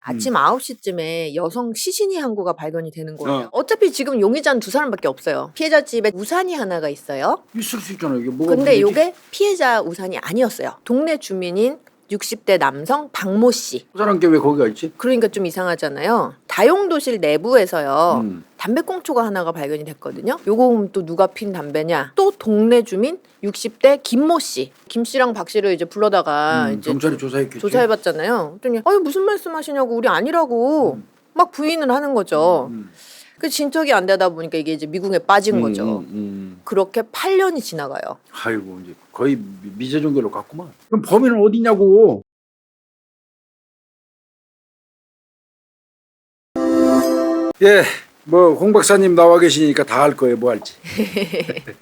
아침 9시쯤에 여성 시신이 한 구가 발견이 되는 거예요. 어차피 지금 용의자는 2사람밖에 없어요. 피해자 집에 우산이 하나가 있어요. 있을 수 있잖아. 이게 뭐가 근데 문제지? 이게 피해자 우산이 아니었어요. 동네 주민인 60대 남성 박모 씨. 그 사람 게 왜 거기가 있지? 그러니까 좀 이상하잖아요. 다용도실 내부에서요. 음. 담배꽁초가 하나가 발견이 됐거든요. 요거 또 누가 핀 담배냐? 또 동네 주민 60대 김모 씨. 김 씨랑 박 씨를 이제 불러다가 이제 경찰이 조사했겠지. 조사해봤잖아요. 그랬더니 아니 무슨 말씀하시냐고 우리 아니라고 막 부인을 하는 거죠. 그 진척이 안 되다 보니까 이게 이제 미궁에 빠진 거죠. 그렇게 8년이 지나가요. 아이고 이제 거의 미제 종결로 갔구만. 그럼 범인은 어디냐고? 예, 뭐 홍 박사님 나와 계시니까 다 할 거예요. 뭐 할지.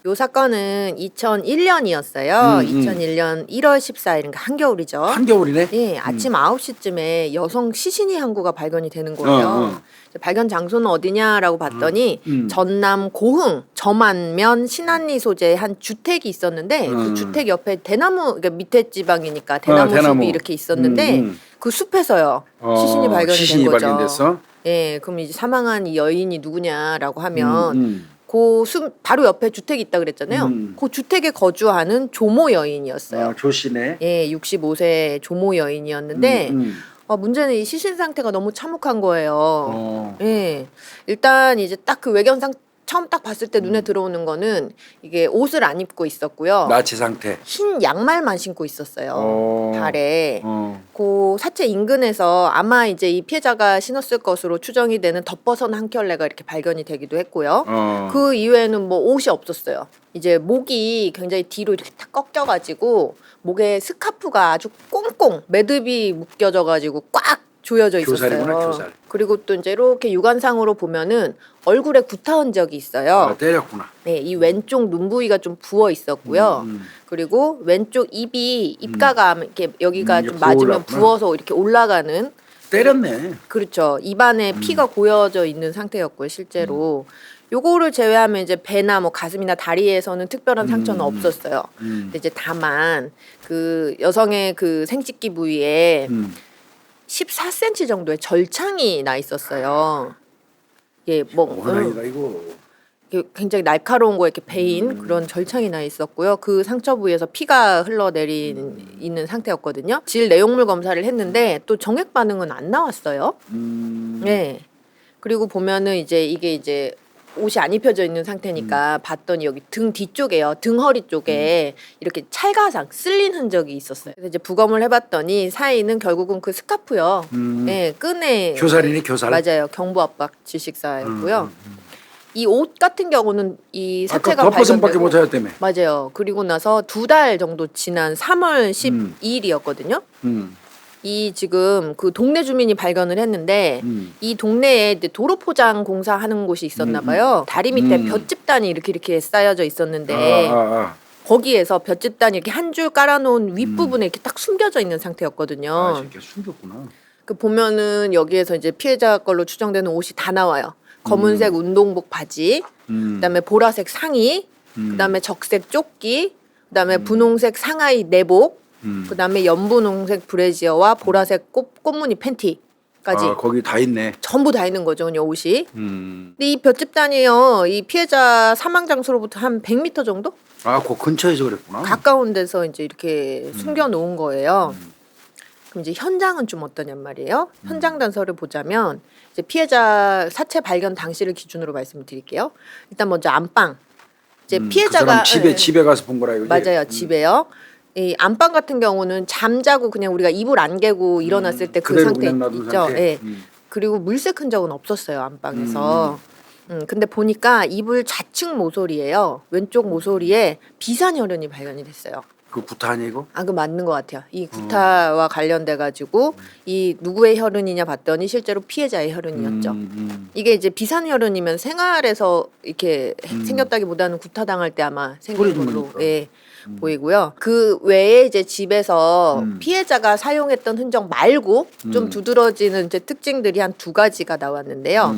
요 사건은 2001년이었어요. 2001년 1월 14일, 그러니까 한겨울이죠. 한겨울이네. 예, 아침 9시쯤에 여성 시신이 한 구가 발견이 되는 거예요. 발견 장소는 어디냐라고 봤더니 전남 고흥 점안면 신안리 소재의 한 주택이 있었는데 그 주택 옆에 대나무, 그러니까 밑에 지방이니까 대나무 숲이 이렇게 있었는데 그 숲에서요 시신이 발견이 된 거죠. 발견됐어? 예, 그럼 이제 사망한 이 여인이 누구냐라고 하면 그 숲 바로 옆에 주택이 있다 그랬잖아요. 그 주택에 거주하는 조모 여인이었어요. 조 씨네. 예, 65세 조모 여인이었는데 문제는 이 시신 상태가 너무 참혹한 거예요. 예, 일단 이제 딱 그 외견상 처음 딱 봤을 때 눈에 들어오는 거는 이게 옷을 안 입고 있었고요. 나치 상태. 흰 양말만 신고 있었어요. 발에. 그 사체 인근에서 아마 이제 이 피해자가 신었을 것으로 추정이 되는 덧벗은 한 켤레가 이렇게 발견이 되기도 했고요. 그 이외에는 뭐 옷이 없었어요. 이제 목이 굉장히 뒤로 이렇게 탁 꺾여가지고 목에 스카프가 아주 꽁꽁 매듭이 묶여져가지고 꽉 조여져 있었어요. 교살이구나, 교살. 그리고 또 이제 이렇게 육안상으로 보면은 얼굴에 구타 흔적이 있어요. 아, 때렸구나. 네, 이 왼쪽 눈 부위가 좀 부어 있었고요. 그리고 왼쪽 입이 입가가 이렇게 여기가 좀 맞으면 올랐구나. 부어서 이렇게 올라가는. 때렸네. 그렇죠. 입안에 피가 고여져 있는 상태였고요, 실제로. 요거를 제외하면 이제 배나 뭐 가슴이나 다리에서는 특별한 상처는 없었어요. 근데 이제 다만 그 여성의 그 생殖기 부위에 14cm 정도의 절창이 나 있었어요. 예, 뭐 호랑이가 이거. 이게 굉장히 날카로운 거에 이렇게 베인 그런 절창이 나 있었고요. 그 상처 부위에서 피가 흘러내린 있는 상태였거든요. 질 내용물 검사를 했는데 또 정액 반응은 안 나왔어요. 네. 그리고 보면은 이제 이게 이제 옷이 안 입혀져 있는 상태니까 봤더니 여기 등 뒤쪽에요. 등 허리 쪽에 이렇게 찰가상 쓸린 흔적이 있었어요. 그래서 이제 부검을 해봤더니 사인은 결국은 그 스카프요. 네, 끈에 교살이네, 교살. 맞아요. 경부 압박 질식사였고요. 이 옷 같은 경우는 이 아까 사체가 덧벗은밖에 발견되고 못 찾았다며. 맞아요. 그리고 나서 2달 정도 지난 3월 12일이었거든요. 이 지금 그 동네 주민이 발견을 했는데 이 동네에 이제 도로 포장 공사하는 곳이 있었나 봐요. 다리 밑에 볏짚단이 이렇게 쌓여져 있었는데 거기에서 볏짚단이 이렇게 한 줄 깔아놓은 윗부분에 이렇게 딱 숨겨져 있는 상태였거든요. 아, 이렇게 숨겼구나. 그 보면은 여기에서 이제 피해자 걸로 추정되는 옷이 다 나와요. 검은색 운동복 바지, 그다음에 보라색 상의, 그다음에 적색 조끼, 그다음에 분홍색 상하이 내복, 그다음에 연분홍색 브래지어와 보라색 꽃무늬 팬티까지 아, 거기 다 있네. 전부 다 있는 거죠, 그냥 옷이. 근데 이 볏짚단이요, 이 피해자 사망 장소로부터 한 100m 정도 아, 그 근처에서 그랬구나. 가까운 데서 이제 이렇게 숨겨놓은 거예요. 그럼 이제 현장은 좀 어떠냔 말이에요. 현장 단서를 보자면 이제 피해자 사체 발견 당시를 기준으로 말씀을 드릴게요. 일단 먼저 안방. 이제 피해자가 그 사람 집에 가서 본 거라 이거지. 맞아요, 집에요. 이 안방 같은 경우는 잠자고 그냥 우리가 이불 안 개고 일어났을 때 그 상태 있죠. 상태. 예. 그리고 물색 흔적은 없었어요, 안방에서. 근데 보니까 이불 좌측 모서리예요. 왼쪽 모서리에 비산혈흔이 발견이 됐어요. 그 구타 아니고? 아, 그 맞는 것 같아요. 이 구타와 관련돼 가지고 이 누구의 혈흔이냐 봤더니 실제로 피해자의 혈흔이었죠. 이게 이제 비산혈흔이면 생활에서 이렇게 생겼다기보다는 구타당할 때 아마 생긴 걸로 보이고요. 그 외에 이제 집에서 피해자가 사용했던 흔적 말고 좀 두드러지는 이제 특징들이 한 2가지가 나왔는데요.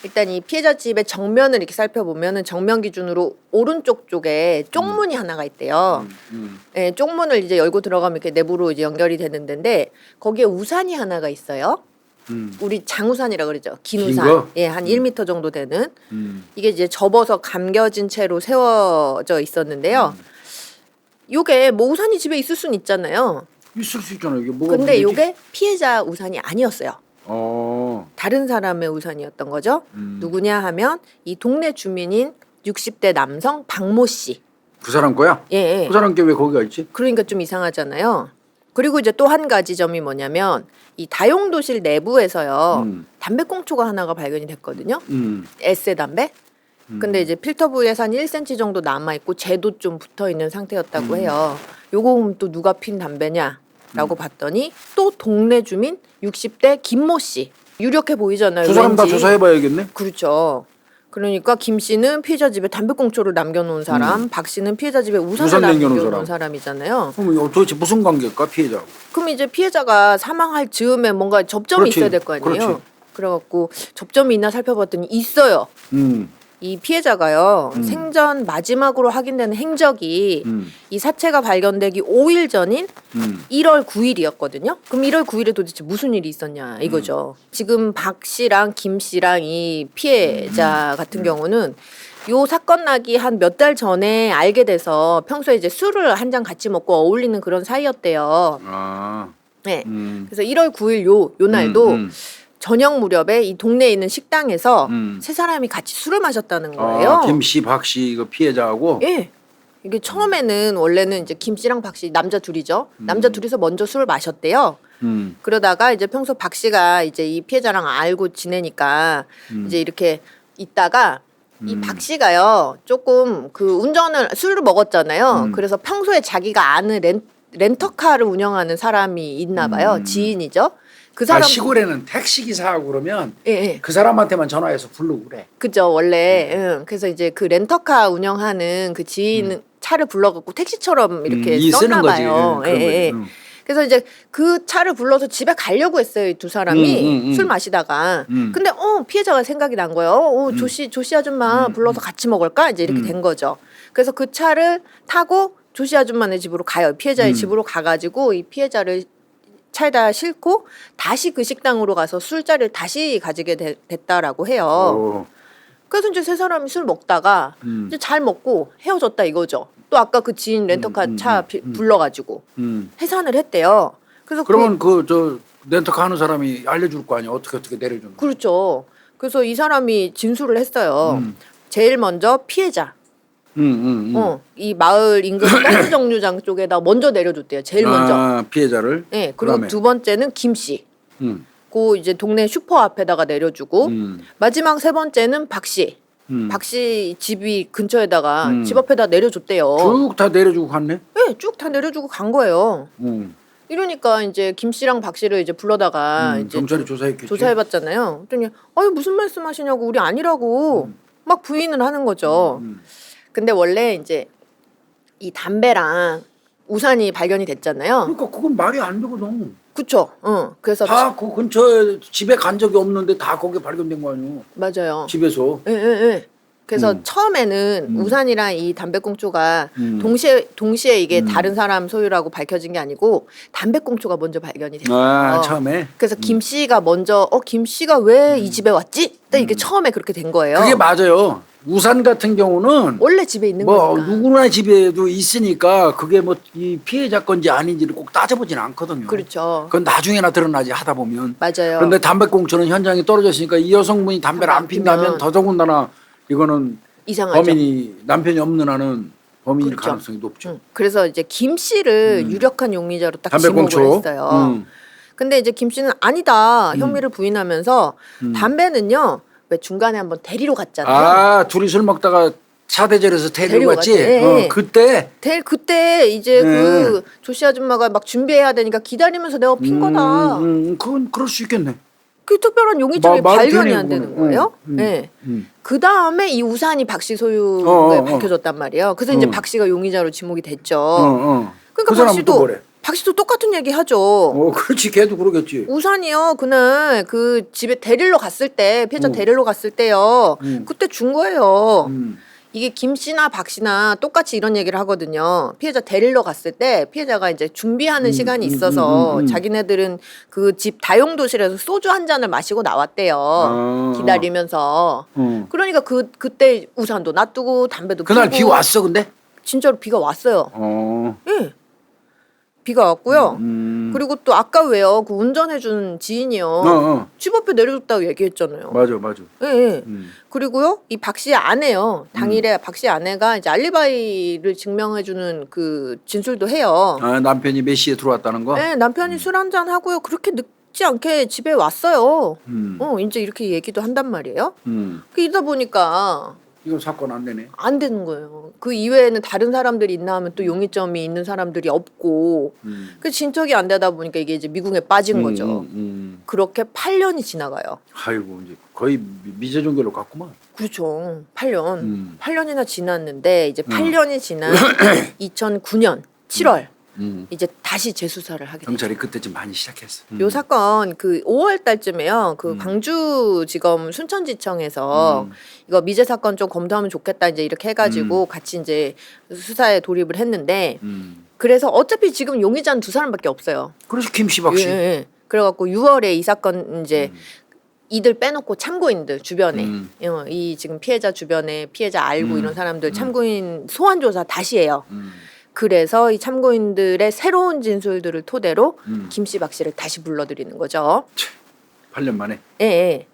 일단 이 피해자 집의 정면을 이렇게 살펴보면은 정면 기준으로 오른쪽 쪽에 쪽문이 하나가 있대요. 예, 쪽문을 이제 열고 들어가면 이렇게 내부로 이제 연결이 되는 데인데 거기에 우산이 하나가 있어요. 우리 장우산이라 그러죠. 긴 긴 우산. 거? 예, 한 1m 정도 되는. 음. 이게 이제 접어서 감겨진 채로 세워져 있었는데요. 요게 뭐 우산이 집에 있을 수는 있잖아요. 있을 수 있잖아요. 이게 뭐가 근데 문제지? 요게 피해자 우산이 아니었어요. 어. 다른 사람의 우산이었던 거죠. 누구냐 하면 이 동네 주민인 60대 남성 박모 씨. 그 사람 거야? 예, 예. 그 사람 게 왜 거기가 있지? 그러니까 좀 이상하잖아요. 그리고 이제 또 한 가지 점이 뭐냐면 이 다용도실 내부에서요. 담배꽁초가 하나가 발견이 됐거든요. 에세 담배. 근데 이제 필터 부위에서 한 1cm 정도 남아 있고 재도 좀 붙어 있는 상태였다고 해요. 요거 그럼 또 누가 핀 담배냐라고 봤더니 또 동네 주민 60대 김모 씨. 유력해 보이잖아요. 두 사람 다 왠지. 조사해봐야겠네. 그렇죠. 그러니까 김 씨는 피해자 집에 담배꽁초를 남겨놓은 사람, 박 씨는 피해자 집에 우산을 우산 남겨놓은 남겨놓은 사람. 사람이잖아요. 그럼 도대체 무슨 관계일까 피해자하고? 그럼 이제 피해자가 사망할 즈음에 뭔가 접점이 그렇지. 있어야 될 거 아니에요. 그렇지. 그래갖고 접점이 있나 살펴봤더니 있어요. 이 피해자가요 생전 마지막으로 확인되는 행적이 이 사체가 발견되기 5일 전인 1월 9일이었거든요. 그럼 1월 9일에 도대체 무슨 일이 있었냐 이거죠. 지금 박 씨랑 김 씨랑 이 피해자 같은 경우는 요 사건 나기 한 몇 달 전에 알게 돼서 평소에 이제 술을 한 잔 같이 먹고 어울리는 그런 사이였대요. 아. 네. 그래서 1월 9일 요 날도 저녁 무렵에 이 동네에 있는 식당에서 세 사람이 같이 술을 마셨다는 거예요. 아, 김 씨, 박 씨 그 피해자하고. 예. 이게 처음에는 원래는 이제 김 씨랑 박 씨 남자 둘이죠. 남자 둘이서 먼저 술을 마셨대요. 그러다가 이제 평소 박 씨가 이제 이 피해자랑 알고 지내니까 이제 이렇게 있다가 이 박 씨가요 조금 그 운전을 술을 먹었잖아요. 그래서 평소에 자기가 아는 렌터카를 운영하는 사람이 있나 봐요. 지인이죠. 그 사람 시골에는 택시 기사하고 그러면 예, 예. 그 사람한테만 전화해서 부르고 그래. 그죠 원래 그래서 이제 그 렌터카 운영하는 그 지인 차를 불러갖고 택시처럼 이렇게 이 쓰는 썼나 거지. 봐요. 그런 예. 거지. 그래서 이제 그 차를 불러서 집에 가려고 했어요. 이 두 사람이 술 마시다가. 근데 피해자가 생각이 난 거예요. 조씨 아줌마 불러서 같이 먹을까? 이제 이렇게 된 거죠. 그래서 그 차를 타고 조씨 아줌마네 집으로 가요. 피해자의 집으로 가가지고 이 피해자를 차에다 싣고 다시 그 식당으로 가서 술자리를 다시 가지게 됐다라고 해요. 오. 그래서 이제 세 사람이 술 먹다가 이제 잘 먹고 헤어졌다 이거죠. 또 아까 그 지인 렌터카 차 불러가지고 해산을 했대요. 그래서 그러면 그 저 렌터카 하는 사람이 알려줄 거 아니야. 어떻게 내려주는 거. 그렇죠. 그래서 이 사람이 진술을 했어요. 제일 먼저 피해자. 이 마을 인근 버스 정류장 쪽에다 먼저 내려줬대요. 제일 먼저. 피해자를. 네, 그리고 그다음에? 두 번째는 김 씨. 그 이제 동네 슈퍼 앞에다가 내려주고 마지막 세 번째는 박 씨. 박 씨 집이 근처에다가 집 앞에다 내려줬대요. 쭉 다 내려주고 갔네. 네, 쭉 다 내려주고 간 거예요. 이러니까 이제 김 씨랑 박 씨를 이제 불러다가 이제 경찰이 조사했겠지. 조사해봤잖아요. 그랬더니 아니 무슨 말씀하시냐고 우리 아니라고 막 부인을 하는 거죠. 근데 원래 이제 이 담배랑 우산이 발견이 됐잖아요. 그러니까 그건 말이 안 되거든. 그쵸? 그래서 다 그 근처에 집에 간 적이 없는데 다 거기에 발견된 거 아니에요. 맞아요. 집에서. 예. 그래서 처음에는 우산이랑 이 담배꽁초가 동시에 이게 다른 사람 소유라고 밝혀진 게 아니고 담배꽁초가 먼저 발견이 됐어요. 처음에. 그래서 김 씨가 먼저 김 씨가 왜 이 집에 왔지? 딱 이게 처음에 그렇게 된 거예요. 그게 맞아요. 우산 같은 경우는 원래 집에 있는 뭐 거니까. 누구나 집에도 있으니까 그게 뭐 이 피해자 건지 아닌지를 꼭 따져보진 않거든요. 그렇죠. 그건 나중에나 드러나지 하다 보면. 맞아요. 그런데 담배꽁초는 현장에 떨어져 있으니까 이 여성분이 담배를 안 핀다면 피면 더더군다나 이거는 이상하죠. 범인이 남편이 없는 한은 범인일 그렇죠. 가능성이 높죠. 그래서 이제 김 씨를 유력한 용의자로 딱 담배꽁초. 지목을 했어요. 근데 이제 김 씨는 아니다 혐의를 부인하면서 담배는요 왜 중간에 한번 데리러 갔잖아요. 둘이 술 먹다가 차 대절해서 데리러 데리고 갔지. 갔지. 예. 그때. 그때 이제 그 조씨 아줌마가 막 준비해야 되니까 기다리면서 내가 핀 거다. 그건 그럴 수 있겠네. 그 특별한 용의점이 말이 발견이 되네, 안 되는 그거는. 거예요. 네. 그 다음에 이 우산이 박 씨 소유가 밝혀졌단 말이에요. 그래서 이제 박 씨가 용의자로 지목이 됐죠. 그러니까 그 사람은 또 뭐래? 박 씨도 똑같은 얘기 하죠. 그렇지. 걔도 그러겠지. 우산이요. 그날 그 집에 데리러 갔을 때 피해자 데리러 갔을 때요. 그때 준 거예요. 이게 김 씨나 박 씨나 똑같이 이런 얘기를 하거든요. 피해자 데리러 갔을 때 피해자가 이제 준비하는 시간이 있어서 자기네들은 그 집 다용도실에서 소주 한 잔을 마시고 나왔대요. 기다리면서. 그러니까 그때 우산도 놔두고 담배도 그날 피우고. 비 왔어 근데? 진짜로 비가 왔어요. 예. 비가 왔고요. 그리고 또 아까 왜요? 그 운전해준 지인이요. 집 앞에 내려줬다고 얘기했잖아요. 맞아. 예. 예. 그리고요, 이 박 씨의 아내요. 당일에 박 씨 아내가 이제 알리바이를 증명해주는 그 진술도 해요. 아, 남편이 몇 시에 들어왔다는 거? 네, 남편이 술 한잔 하고요. 그렇게 늦지 않게 집에 왔어요. 이제 이렇게 얘기도 한단 말이에요. 그러다 보니까 이거 사건 안 되네. 안 되는 거예요. 그 이외에는 다른 사람들이 있나 하면 또 용의점이 있는 사람들이 없고 그 진척이 안 되다 보니까 이게 이제 미궁에 빠진 거죠. 그렇게 8년이 지나가요. 아이고 이제 거의 미제종결로 갔구만. 그렇죠. 8년. 8년이나 지났는데 이제 8년이 지난 2009년 7월 이제 다시 재수사를 하게 됐죠. 경찰이 그때쯤 많이 시작했어. 요 사건 그 5월 달쯤에요. 그 광주지검 순천지청에서 이거 미제 사건 좀 검토하면 좋겠다 이제 이렇게 해가지고 같이 이제 수사에 돌입을 했는데 그래서 어차피 지금 용의자는 2사람밖에 없어요. 그래서 김씨 박씨. 예. 그래갖고 6월에 이 사건 이제 이들 빼놓고 참고인들 주변에 이 지금 피해자 주변에 피해자 알고 이런 사람들 참고인 소환 조사 다시 해요. 그래서 이 참고인들의 새로운 진술들을 토대로 김씨 박씨를 다시 불러들이는 거죠. 8년 만에. 예.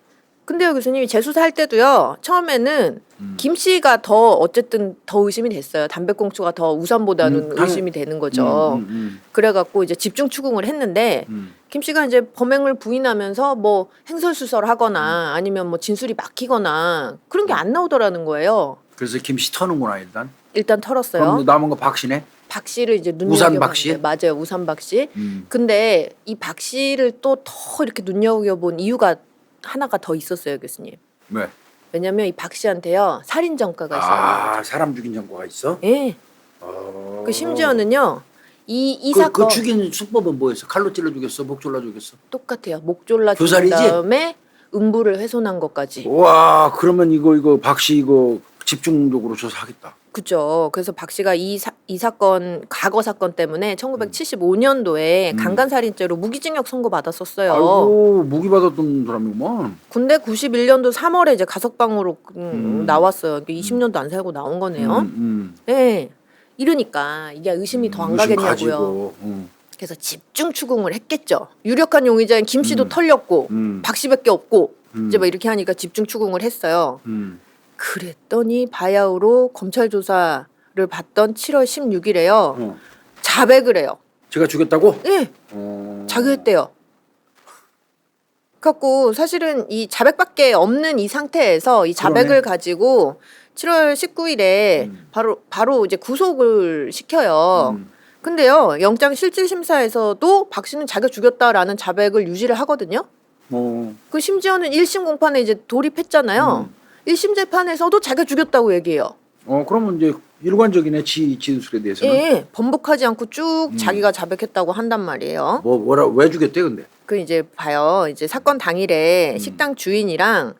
근데요 교수님이 재수사할 때도요 처음에는 김 씨가 더 어쨌든 더 의심이 됐어요. 담배꽁초가 더 우산보다는 의심이 되는 거죠. 그래갖고 이제 집중 추궁을 했는데 김 씨가 이제 범행을 부인하면서 뭐 행설수설하거나 아니면 뭐 진술이 막히거나 그런 게 안 나오더라는 거예요. 그래서 김씨 터는구나 일단. 일단 털었어요. 그럼 남은 거 박씨네. 박 씨를 이제 우산 박 씨? 맞아요, 우산 박 씨. 근데 이 박 씨를 또 더 이렇게 눈여겨본 이유가 하나가 더 있었어요, 교수님. 왜? 왜냐면 이 박 씨한테요 살인 전과가 있어요. 아 사람 죽인 전과가 있어? 예. 그 심지어는요 이 사건 그 죽인 수법은 뭐였어? 칼로 찔러 죽였어? 목 졸라 죽였어? 똑같아요. 목 졸라 죽인 교살이지? 다음에 음부를 훼손한 것까지. 와 그러면 이거 박씨 이거 집중적으로 조사하겠다. 그죠. 그래서 박 씨가 이 사건 과거 사건 때문에 1975년도에 강간살인죄로 무기징역 선고받았었어요. 아이고 무기 받았던 사람이구만. 근데 91년도 3월에 이제 가석방으로 나왔어요. 20년도 안 살고 나온 거네요. 네. 이러니까 이게 의심이 더 안 가겠냐고요. 그래서 집중 추궁을 했겠죠. 유력한 용의자인 김 씨도 털렸고 박 씨밖에 없고 이제 막 이렇게 하니까 집중 추궁을 했어요. 그랬더니 바야흐로 검찰 조사를 받던 7월 16일에요. 자백을 해요. 제가 죽였다고? 예. 자백했대요. 갖고 사실은 이 자백밖에 없는 이 상태에서 이 자백을 그러네. 가지고 7월 19일에 바로 이제 구속을 시켜요. 근데요 영장 실질 심사에서도 박 씨는 자기가 죽였다라는 자백을 유지를 하거든요. 그 심지어는 1심 공판에 이제 돌입했잖아요. 1심 재판에서도 자기가 죽였다고 얘기해요. 그러면 이제 일관적이네 진술에 대해서는. 예, 번복하지 않고 쭉 자기가 자백했다고 한단 말이에요. 왜 죽였대 근데? 그 이제 봐요. 이제 사건 당일에 식당 주인이랑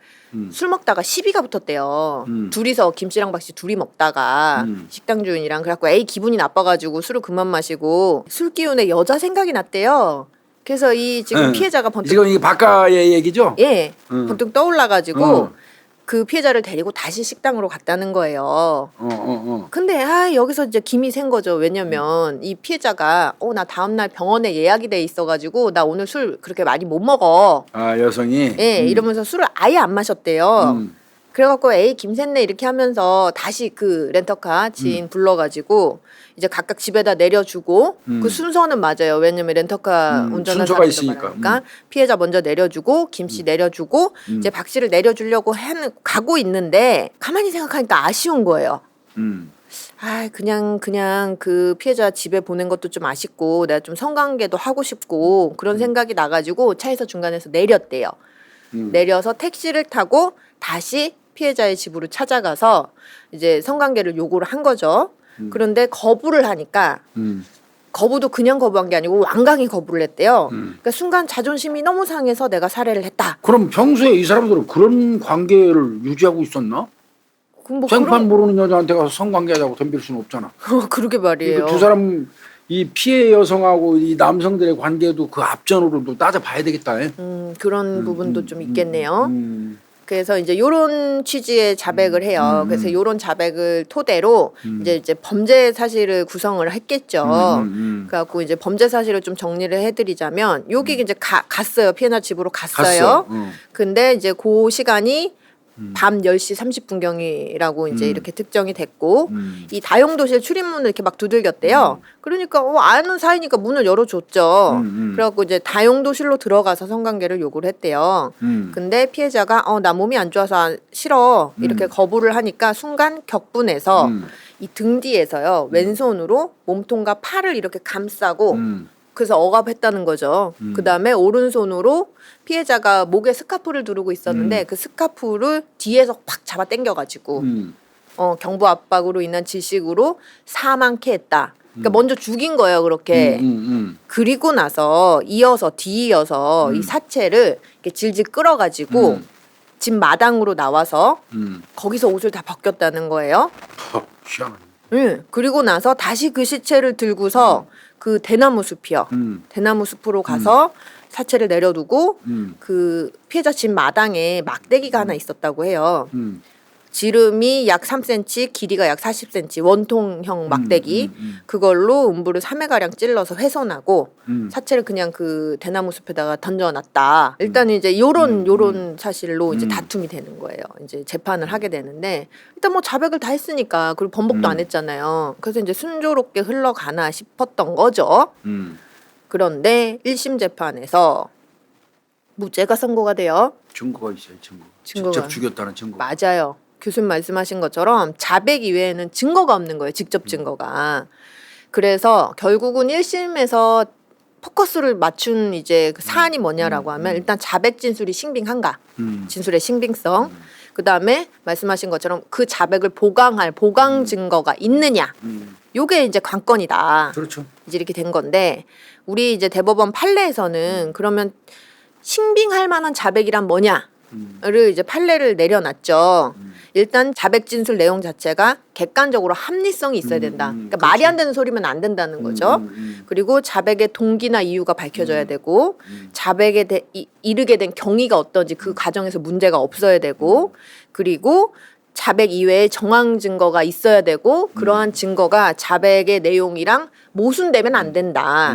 술 먹다가 시비가 붙었대요. 둘이서 김 씨랑 박 씨 둘이 먹다가 식당 주인이랑 그래갖고 에이 기분이 나빠가지고 술을 그만 마시고 술 기운에 여자 생각이 났대요. 그래서 이 지금 피해자가 번뜩 지금 이게 바카의 얘기죠? 예 번뜩 떠올라가지고 그 피해자를 데리고 다시 식당으로 갔다는 거예요. 근데 여기서 이제 김이 샌 거죠. 왜냐면 이 피해자가 나 다음날 병원에 예약이 돼 있어가지고 나 오늘 술 그렇게 많이 못 먹어. 아 여성이? 예, 이러면서 술을 아예 안 마셨대요. 그래갖고 에이 김샜네 이렇게 하면서 다시 그 렌터카 지인 불러가지고 이제 각각 집에다 내려주고 그 순서는 맞아요. 왜냐면 렌터카 운전한 순서가 사람도 있으니까. 많으니까 피해자 먼저 내려주고 김 씨 내려주고 이제 박 씨를 내려주려고 가고 있는데 가만히 생각하니까 아쉬운 거예요. 그냥 그 피해자 집에 보낸 것도 좀 아쉽고 내가 좀 성관계도 하고 싶고 그런 생각이 나가지고 차에서 중간에서 내렸대요. 내려서 택시를 타고 다시 피해자의 집으로 찾아가서 이제 성관계를 요구를 한 거죠. 그런데 거부를 하니까 거부도 그냥 거부한 게 아니고 완강히 거부를 했대요. 그러니까 순간 자존심이 너무 상해서 내가 살해를 했다. 그럼 평소에 이 사람들은 그런 관계를 유지하고 있었나? 뭐 생판 모르는 여자한테 가서 성관계하자고 덤빌 수는 없잖아. 그러게 말이에요. 두 사람 이 피해 여성하고 이 남성들의 관계도 그 앞전으로도 따져봐야 되겠다. 그런 부분도 좀 있겠네요. 그래서 이제 요런 취지의 자백을 해요. 그래서 요런 자백을 토대로 이제 범죄 사실을 구성을 했겠죠. 그래갖고 이제 범죄 사실을 좀 정리를 해드리자면 여기 이제 갔어요. 피해자 집으로 갔어요. 근데 이제 그 시간이 밤 10시 30분경이라고 이제 이렇게 특정이 됐고 이 다용도실 출입문을 이렇게 막 두들겼대요. 그러니까 아는 사이니까 문을 열어줬죠. 그래갖고 이제 다용도실로 들어가서 성관계를 요구를 했대요. 근데 피해자가 나 몸이 안 좋아서 싫어 이렇게 거부를 하니까 순간 격분해서 이 등 뒤에서요 왼손으로 몸통과 팔을 이렇게 감싸고 그래서 억압했다는 거죠. 그다음에 오른손으로 피해자가 목에 스카프를 두르고 있었는데 그 스카프를 뒤에서 확 잡아 당겨가지고 경부 압박으로 인한 질식으로 사망케 했다. 그러니까 먼저 죽인 거예요, 그렇게. 그리고 나서 뒤이어서 이 사체를 이렇게 질질 끌어가지고 집 마당으로 나와서 거기서 옷을 다 벗겼다는 거예요. 희한하네. 그리고 나서 다시 그 시체를 들고서 그 대나무 숲이요. 대나무 숲으로 가서 사체를 내려두고 그 피해자 집 마당에 막대기가 하나 있었다고 해요. 지름이 약 3cm, 길이가 약 40cm 원통형 막대기 그걸로 음부를 3회가량 찔러서 훼손하고 사체를 그냥 그 대나무 숲에다가 던져놨다. 일단 이제 요런 사실로 이제 다툼이 되는 거예요. 이제 재판을 하게 되는데 일단 뭐 자백을 다 했으니까 그리고 번복도 안 했잖아요. 그래서 이제 순조롭게 흘러가나 싶었던 거죠. 그런데 1심 재판에서 무죄가 선고가 돼요. 증거가 있어요. 증거가. 직접 죽였다는 증거. 맞아요. 교수님 말씀하신 것처럼 자백 이외에는 증거가 없는 거예요. 직접 증거가. 그래서 결국은 1심에서 포커스를 맞춘 이제 그 사안이 뭐냐라고 하면 일단 자백 진술이 신빙한가. 진술의 신빙성. 그다음에 말씀하신 것처럼 그 자백을 보강할 보강 증거가 있느냐. 요게 이제 관건이다. 그렇죠. 이제 이렇게 된 건데 우리 이제 대법원 판례에서는 그러면 신빙할 만한 자백이란 뭐냐를 이제 판례를 내려놨죠. 일단 자백 진술 내용 자체가 객관적으로 합리성이 있어야 된다. 그러니까 말이 안 되는 소리면 안 된다는 거죠. 그리고 자백의 동기나 이유가 밝혀져야 되고 자백에 이르게 된 경위가 어떤지 그 과정에서 문제가 없어야 되고 그리고 자백 이외에 정황 증거가 있어야 되고 그러한 증거가 자백의 내용이랑 모순되면 안 된다.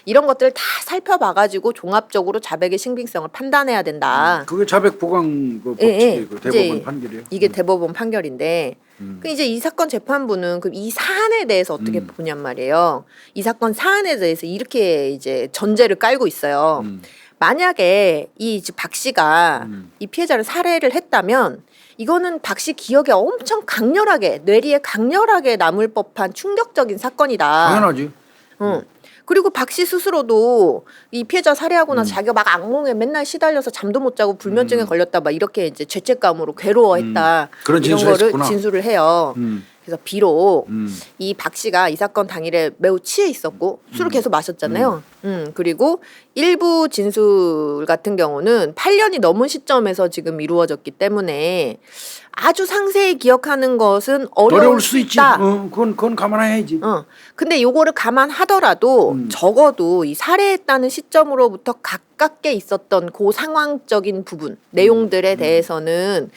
이런 것들을 다 살펴봐가지고 종합적으로 자백의 신빙성을 판단해야 된다. 그게 자백 보강 그 법칙이 그 대법원 판결이에요. 이게 대법원 판결인데 그 이제 이 사건 재판부는 그 이 사안에 대해서 어떻게 보냔 말이에요. 이 사건 사안에 대해서 이렇게 이제 전제를 깔고 있어요. 만약에 이 박 씨가 이 피해자를 살해를 했다면 이거는 박 씨 기억에 엄청 강렬하게 뇌리에 강렬하게 남을 법한 충격적인 사건이다. 당연하지. 그리고 박 씨 스스로도 이 피해자 살해하고 나서 자기가 막 악몽에 맨날 시달려서 잠도 못 자고 불면증에 걸렸다 막 이렇게 이제 죄책감으로 괴로워했다. 그런 이런 진술을 거를 했구나. 진술을 해요. 그래서 비록 이 박 씨가 이 사건 당일에 매우 취해 있었고 술을 계속 마셨잖아요. 그리고 일부 진술 같은 경우는 8년이 넘은 시점에서 지금 이루어졌기 때문에 아주 상세히 기억하는 것은 어려울 수 있지. 있다. 그건 감안해야지. 근데 요거를 감안하더라도 적어도 이 살해했다는 시점으로부터 가깝게 있었던 그 상황적인 부분 내용들에 대해서는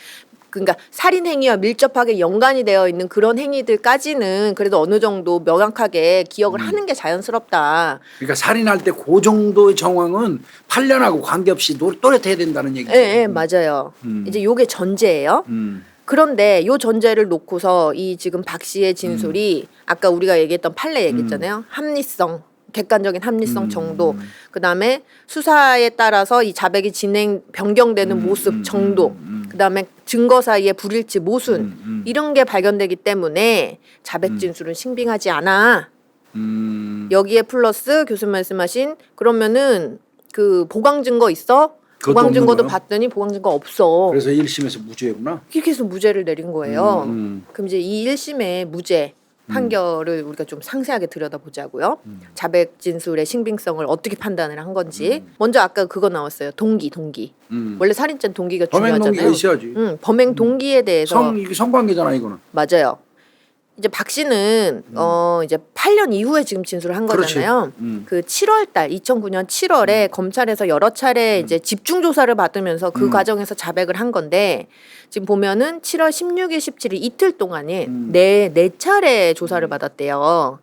그러니까 살인 행위와 밀접하게 연관이 되어 있는 그런 행위들까지는 그래도 어느 정도 명확하게 기억을 하는 게 자연스럽다. 그러니까 살인할 때 그 정도의 정황은 8년하고 관계없이 또렷해야 된다는 얘기죠. 네, 맞아요. 이제 요게 전제예요. 그런데 요 전제를 놓고서 이 지금 박 씨의 진술이 아까 우리가 얘기했던 판례 얘기했잖아요. 합리성, 객관적인 합리성 정도, 그다음에 수사에 따라서 이 자백이 변경되는 모습 정도, 그다음에 증거 사이의 불일치 모순 이런 게 발견되기 때문에 자백 진술은 신빙하지 않아. 여기에 플러스 교수님 말씀하신 그러면은 그 보강 증거 있어? 보강 증거도 봤더니 보강 증거 없어. 그래서 1심에서 무죄구나. 이렇게 해서 무죄를 내린 거예요. 그럼 이제 이 1심의 무죄 판결을 우리가 좀 상세하게 들여다보자고요. 자백 진술의 신빙성을 어떻게 판단을 한 건지. 먼저 아까 그거 나왔어요. 동기. 원래 살인죄는 동기가 범행 중요하잖아요. 동기가 있어야지. 범행 동기에 대해서 이게 성관계잖아 이거는. 맞아요. 이제 박 씨는 이제 8년 이후에 지금 진술을 한 그렇지. 거잖아요. 그 7월달 2009년 7월에 검찰에서 여러 차례 이제 집중 조사를 받으면서 그 과정에서 자백을 한 건데 지금 보면은 7월 16일, 17일 이틀 동안에 네 차례 조사를 받았대요.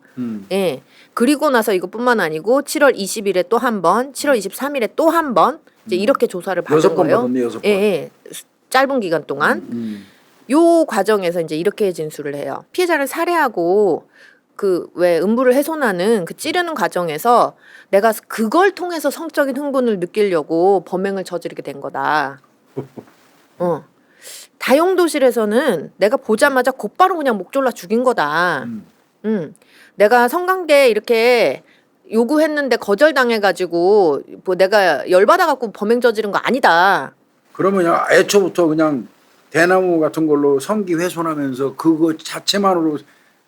예. 그리고 나서 이것뿐만 아니고 7월 20일에 또 한 번, 7월 23일에 또 한 번 이제 이렇게 조사를 받은 6번 거예요. 받았네 6번. 예. 짧은 기간 동안. 요 과정에서 이제 이렇게 진술을 해요. 피해자를 살해하고 그 왜 음부를 훼손하는 그 찌르는 과정에서 내가 그걸 통해서 성적인 흥분을 느끼려고 범행을 저지르게 된 거다. 다용도실에서는 내가 보자마자 곧바로 그냥 목 졸라 죽인 거다. 내가 성관계 이렇게 요구했는데 거절당해가지고 뭐 내가 열받아갖고 범행 저지른 거 아니다. 그러면 그냥 애초부터 그냥 대나무 같은 걸로 성기 훼손하면서 그거 자체만으로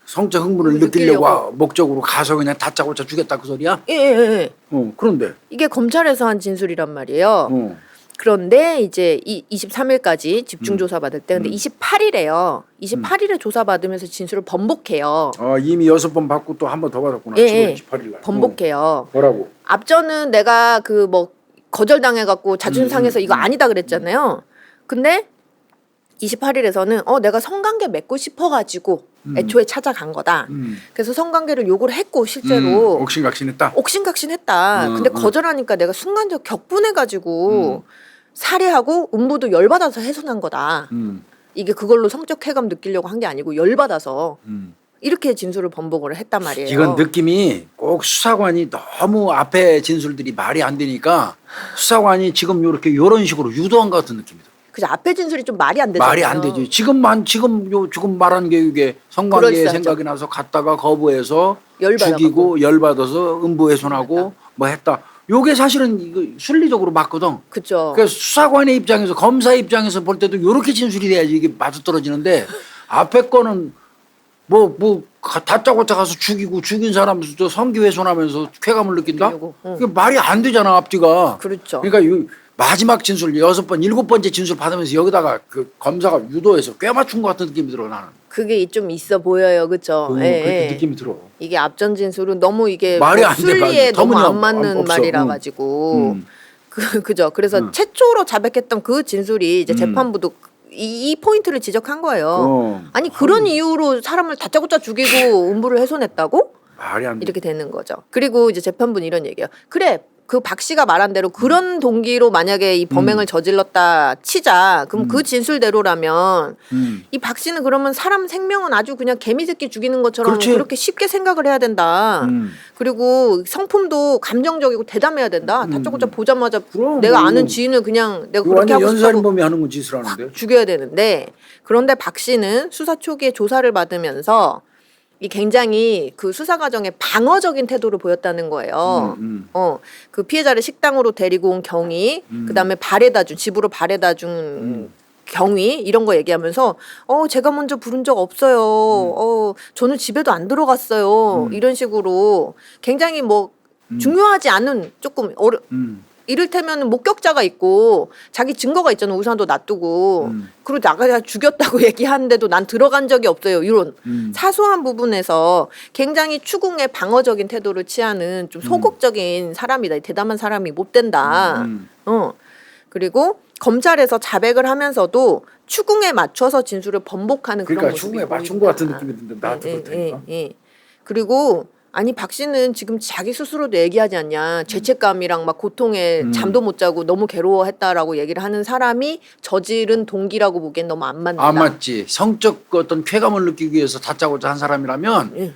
성적 흥분을 느끼려고 목적으로 가서 그냥 다짜고짜 죽였다 그 소리야? 예. 그런데 이게 검찰에서 한 진술이란 말이에요. 그런데 이제 23일까지 집중 조사 받을 때 근데 28일에요. 28일에 조사 받으면서 진술을 번복해요. 이미 6번 받고 또 한 번 더 받았구나. 예, 28일 날. 번복해요. 뭐라고? 앞전은 내가 그 뭐 거절당해 갖고 자존심 상해서 이거 아니다 그랬잖아요. 근데 28일에서는 내가 성관계 맺고 싶어 가지고 애초에 찾아간 거다. 그래서 성관계를 요구를 했고 실제로 옥신각신했다. 옥신각신했다. 근데 거절하니까 내가 순간적 격분해 가지고 살해하고 음부도 열받아서 훼손한 거다. 이게 그걸로 성적 쾌감 느끼려고 한 게 아니고 열받아서 이렇게 진술을 번복을 했단 말이에요. 이건 느낌이 꼭 수사관이 너무 앞에 진술들이 말이 안 되니까 수사관이 지금 요런 식으로 유도한 것 같은 느낌이다. 그죠. 앞에 진술이 좀 말이 안 되잖아요. 말이 안 되지. 지금 말한 게 이게 성관계 그럴싸하죠. 생각이 나서 갔다가 거부해서 열받아갖고. 죽이고 열받아서 음부훼손하고 뭐 했다. 요게 사실은 이거 순리적으로 맞거든. 그죠. 그래서 수사관의 입장에서 검사 입장에서 볼 때도 요렇게 진술이 돼야지 이게 맞아떨어지는데 앞에 거는 다짜고짜 가서 죽인 사람도 성기훼손하면서 쾌감을 느낀다? 그게 말이 안 되잖아 앞뒤가. 그렇죠. 그러니까 요 마지막 진술 6번 7번째 진술 받으면서 여기다가 그 검사가 유도해서 꽤 맞춘 것 같은 느낌이 들어 나는. 그게 좀 있어 보여요. 그죠. 그렇게 느낌이 들어. 이게 앞전 진술은 너무 이게 말이 뭐 안 돼, 순리에 너무 안 맞는 없어. 말이라 가지고 그죠. 그래서 최초로 자백했던 그 진술이 이제 재판부도 이 포인트를 지적한 거예요. 아니 그런 이유로 사람을 다짜고짜 죽이고 음부를 훼손했다고? 말이 안 돼. 이렇게 되는 거죠. 그리고 이제 재판부는 이런 얘기예요. 그래. 그 박 씨가 말한 대로 그런 동기로 만약에 이 범행을 저질렀다 치자. 그럼 그 진술대로라면 이 박 씨는 그러면 사람 생명은 아주 그냥 개미새끼 죽이는 것처럼 그렇지. 그렇게 쉽게 생각을 해야 된다. 그리고 성품도 감정적이고 대담해야 된다. 다짜고짜 보자마자 그럼 내가 뭐 아는 지인을 그냥 내가 이거 그렇게 완전 하고 싶다고 연살인범이 하는 건 짓을 하는데. 죽여야 되는데 그런데 박 씨는 수사 초기에 조사를 받으면서 이 굉장히 그 수사 과정에 방어적인 태도를 보였다는 거예요. 그 피해자를 식당으로 데리고 온 경위, 그다음에 집으로 바래다 준 경위 이런 거 얘기하면서 제가 먼저 부른 적 없어요. 저는 집에도 안 들어갔어요. 이런 식으로 굉장히 뭐 중요하지 않은 조금 이를테면 목격자가 있고 자기 증거가 있잖아. 우산도 놔두고 그리고 나가 죽였다고 얘기하는데도 난 들어간 적이 없어요. 이런 사소한 부분에서 굉장히 추궁에 방어적인 태도를 취하는 좀 소극적인 사람이다. 대담한 사람이 못 된다. 그리고 검찰에서 자백을 하면서도 추궁에 맞춰서 진술을 번복하는 그런 그러니까 모습이 추궁에 맞춘 보인다. 것 같은 느낌이 드는데 나한테 그렇다니까. 그리고 아니 박 씨는 지금 자기 스스로도 얘기하지 않냐. 죄책감이랑 막 고통에 잠도 못 자고 너무 괴로워했다라고 얘기를 하는 사람이 저지른 동기라고 보기엔 너무 안 맞는다. 안 맞지. 성적 어떤 쾌감을 느끼기 위해서 다짜고짜 한 사람이라면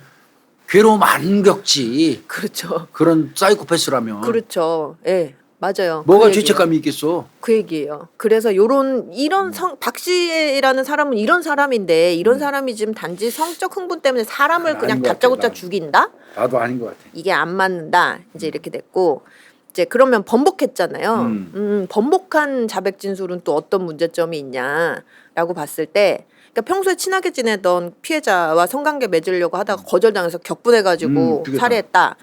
괴로움 안 겪지. 그렇죠. 그런 사이코패스라면. 그렇죠. 예. 맞아요. 뭐가 그 얘기예요. 죄책감이 있겠어. 그 얘기예요. 그래서 이런 박 씨라는 사람은 이런 사람인데 이런 사람이 지금 단지 성적 흥분 때문에 사람을 아닌 그냥 것 같아, 다짜고짜 나는. 죽인다? 나도 아닌 것 같아. 이게 안 맞는다. 이제 이렇게 됐고 이제 그러면 번복했잖아요. 번복한 자백 진술은 또 어떤 문제점이 있냐라고 봤을 때 그러니까 평소에 친하게 지내던 피해자와 성관계 맺으려고 하다가 거절당해서 격분해가지고 죽였다. 살해했다.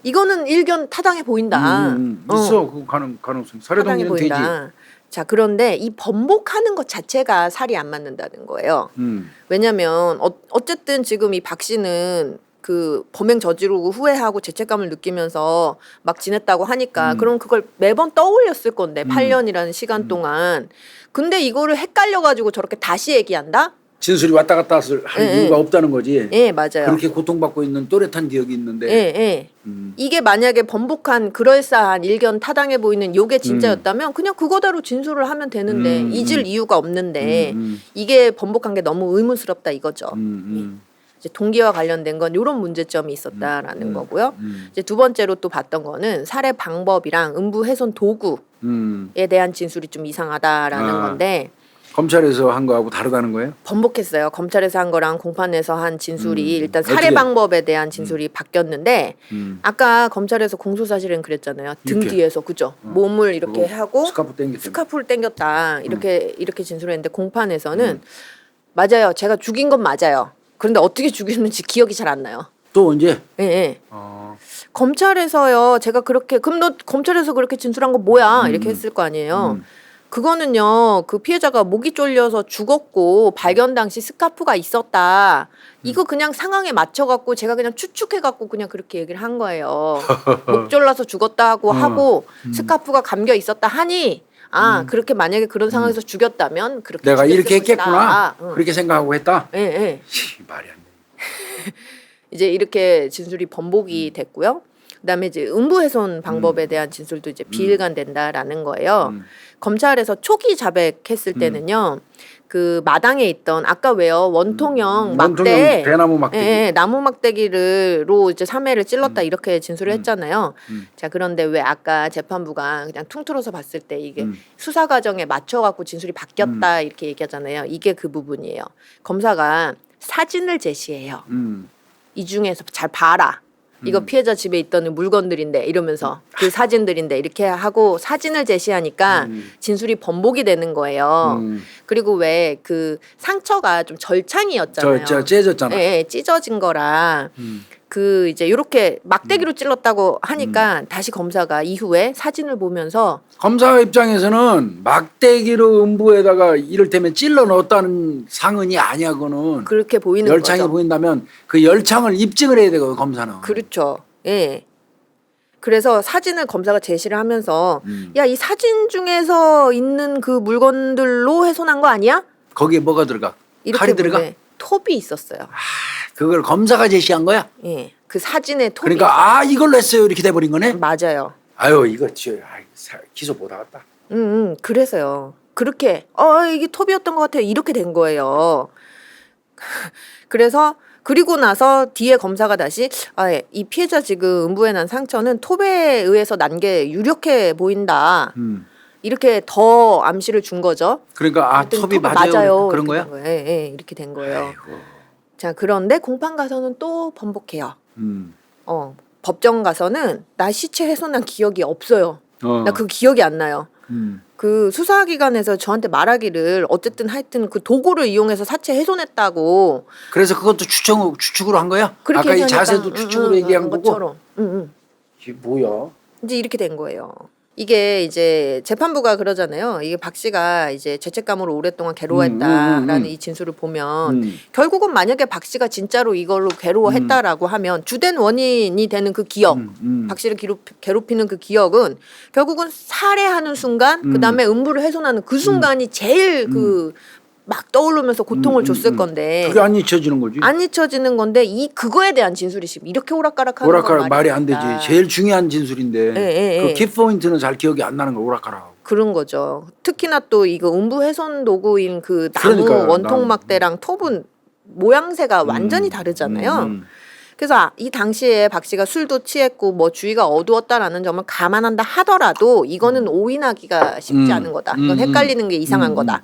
이거는 일견 타당해 보인다. 있어 그 가능성. 살해 타당해 동기는 되지. 보인다. 자, 그런데 이 번복하는 것 자체가 살이 안 맞는다는 거예요. 왜냐면 어쨌든 지금 이 박 씨는 그 범행 저지르고 후회하고 죄책감을 느끼면서 막 지냈다고 하니까 그럼 그걸 매번 떠올렸을 건데 8년이라는 시간 동안. 근데 이거를 헷갈려가지고 저렇게 다시 얘기한다? 진술이 왔다 갔다 할 이유가 없다는 거지. 예, 맞아요. 그렇게 고통받고 있는 또렷한 기억이 있는데. 예, 예. 이게 만약에 번복한 그럴싸한 일견 타당해 보이는 요게 진짜였다면 그냥 그거대로 진술을 하면 되는데 잊을 이유가 없는데 이게 번복한 게 너무 의문스럽다 이거죠. 예. 이제 동기와 관련된 건 이런 문제점이 있었다라는 거고요. 이제 두 번째로 또 봤던 거는 살해 방법이랑 음부 훼손 도구에 대한 진술이 좀 이상하다라는 건데 검찰에서 한 거하고 다르다는 거예요? 번복했어요. 검찰에서 한 거랑 공판에서 한 진술이 일단 살해 어떻게? 방법에 대한 진술이 바뀌었는데 아까 검찰에서 공소사실은 그랬잖아요. 등 이렇게. 뒤에서 그죠? 몸을 이렇게 그거 하고 스카프 땡겼 스카프를 당겼다 이렇게 진술했는데 공판에서는 맞아요. 제가 죽인 건 맞아요. 그런데 어떻게 죽였는지 기억이 잘 안 나요. 또 언제? 예, 예. 검찰에서요. 제가 그렇게 그럼 너 검찰에서 그렇게 진술한 거 뭐야? 이렇게 했을 거 아니에요. 그거는요. 그 피해자가 목이 졸려서 죽었고 발견 당시 스카프가 있었다. 이거 그냥 상황에 맞춰 갖고 제가 그냥 추측해 갖고 그냥 그렇게 얘기를 한 거예요. 목 졸라서 죽었다고 하고 스카프가 감겨 있었다 하니 그렇게 만약에 그런 상황에서 죽였다면 그렇게 내가 죽였을 이렇게 것이다. 했겠구나. 그렇게 생각하고 했다. 예, 예. 말이 안 돼. 이제 이렇게 진술이 번복이 됐고요. 그다음에 이제 음부훼손 방법에 대한 진술도 이제 비일관된다라는 거예요. 검찰에서 초기 자백했을 때는요. 그 마당에 있던 아까 왜요 원통형 막대 대나무 막대기. 예, 나무 막대기로 이제 3회를 찔렀다 이렇게 진술을 했잖아요. 자 그런데 왜 아까 재판부가 그냥 퉁틀어서 봤을 때 이게 수사 과정에 맞춰 갖고 진술이 바뀌었다 이렇게 얘기하잖아요. 이게 그 부분이에요. 검사가 사진을 제시해요. 이 중에서 잘 봐라. 이거 피해자 집에 있던 물건들인데 이러면서 그 사진들인데 이렇게 하고 사진을 제시하니까 진술이 번복이 되는 거예요. 그리고 왜 그 상처가 좀 절창이었잖아요. 저 째졌잖아. 예, 예, 찢어진 거라 그 이제 이렇게 막대기로 찔렀다고 하니까 다시 검사가 이후에 사진을 보면서 검사 입장에서는 막대기로 음부에다가 이를테면 찔러 넣었다는 상흔이 아니야 그거는. 그렇게 보이는 열창이 거죠. 보인다면 그 열창을 입증을 해야 되거든 검사는. 그렇죠. 예. 그래서 사진을 검사가 제시를 하면서 야, 이 사진 중에서 있는 그 물건들로 훼손한 거 아니야? 거기에 뭐가 들어가? 이렇게 칼이 들어가? 보네. 톱이 있었어요. 그걸 검사가 제시한 거야? 예. 그 사진에 톱이 그러니까 이걸로 했어요 이렇게 돼버린 거네? 맞아요. 아유 이거 기소 못 하겠다. 그래서요. 그렇게 이게 톱이었던 것 같아요. 이렇게 된 거예요. 그래서 그리고 나서 뒤에 검사가 다시 이 피해자 지금 음부에 난 상처는 톱에 의해서 난 게 유력해 보인다. 이렇게 더 암시를 준 거죠. 그러니까 톱이 맞아요 그런 거야? 예, 예, 이렇게 된 거예요. 아이고. 자, 그런데 공판 가서는 또 번복해요. 법정 가서는 나 시체 훼손한 기억이 없어요. 나 그 기억이 안 나요. 그 수사기관에서 저한테 말하기를 어쨌든 하여튼 그 도구를 이용해서 사체 훼손했다고. 그래서 그것도 추측으로 한 거야? 그렇게 아까 이 얘기하니까, 자세도 추측으로 얘기한 거고? 것처럼. 이게 뭐야? 이제 이렇게 된 거예요. 이게 이제 재판부가 그러잖아요. 이게 박 씨가 이제 죄책감으로 오랫동안 괴로워했다라는 이 진술을 보면 결국은 만약에 박 씨가 진짜로 이걸로 괴로워했다라고 하면 주된 원인이 되는 그 기억, 박 씨를 괴롭히는 그 기억은 결국은 살해하는 순간, 그 다음에 음부를 훼손하는 그 순간이 제일 그 막 떠오르면서 고통을 줬을 건데 그게 안 잊혀지는 거지. 안 잊혀지는 건데 그거에 대한 진술이 지금 이렇게 오락가락하는 건 말이 안 되지. 제일 중요한 진술인데 예. 그 키포인트는 잘 기억이 안 나는 거 오락가락. 그런 거죠. 특히나 또 이거 음부 훼손 도구인 그 나무 그러니까요, 원통 막대랑 톱은 모양새가 완전히 다르잖아요. 그래서 이 당시에 박 씨가 술도 취했고 뭐 주위가 어두웠다라는 점을 감안한다 하더라도 이거는 오인하기가 쉽지 않은 거다. 이건 헷갈리는 게 이상한 거다.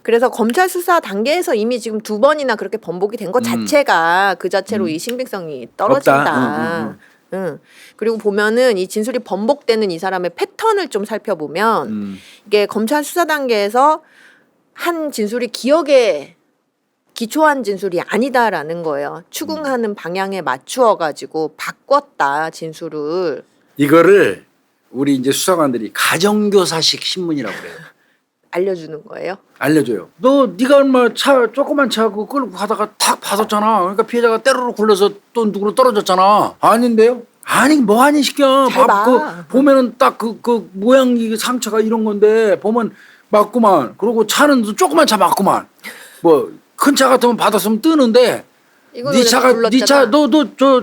그래서 검찰 수사 단계에서 이미 지금 2번이나 그렇게 번복이 된 것 자체가 그 자체로 이 신빙성이 떨어진다. 그리고 보면은 이 진술이 번복되는 이 사람의 패턴을 좀 살펴보면 이게 검찰 수사 단계에서 한 진술이 기억에 기초한 진술이 아니다라는 거예요. 추궁하는 방향에 맞추어 가지고 바꿨다 진술을. 이거를 우리 이제 수사관들이 가정교사식 신문이라고 그래요. 알려주는 거예요. 알려줘요. 너 네가 얼마 차 조그만 차 그거 끌고 가다가 탁 받았잖아. 그러니까 피해자가 때로로 굴러서 또 누구로 떨어졌잖아. 아닌데요? 아니 뭐하니 시켜. 잘 봐. 보면은 딱 그 모양 이 상처가 이런 건데 보면 맞구만. 그리고 차는 조그만 차 맞구만. 뭐 큰 차 같으면 받았으면 뜨는데 이거는 네 차가 불렀잖아. 네 차 너 저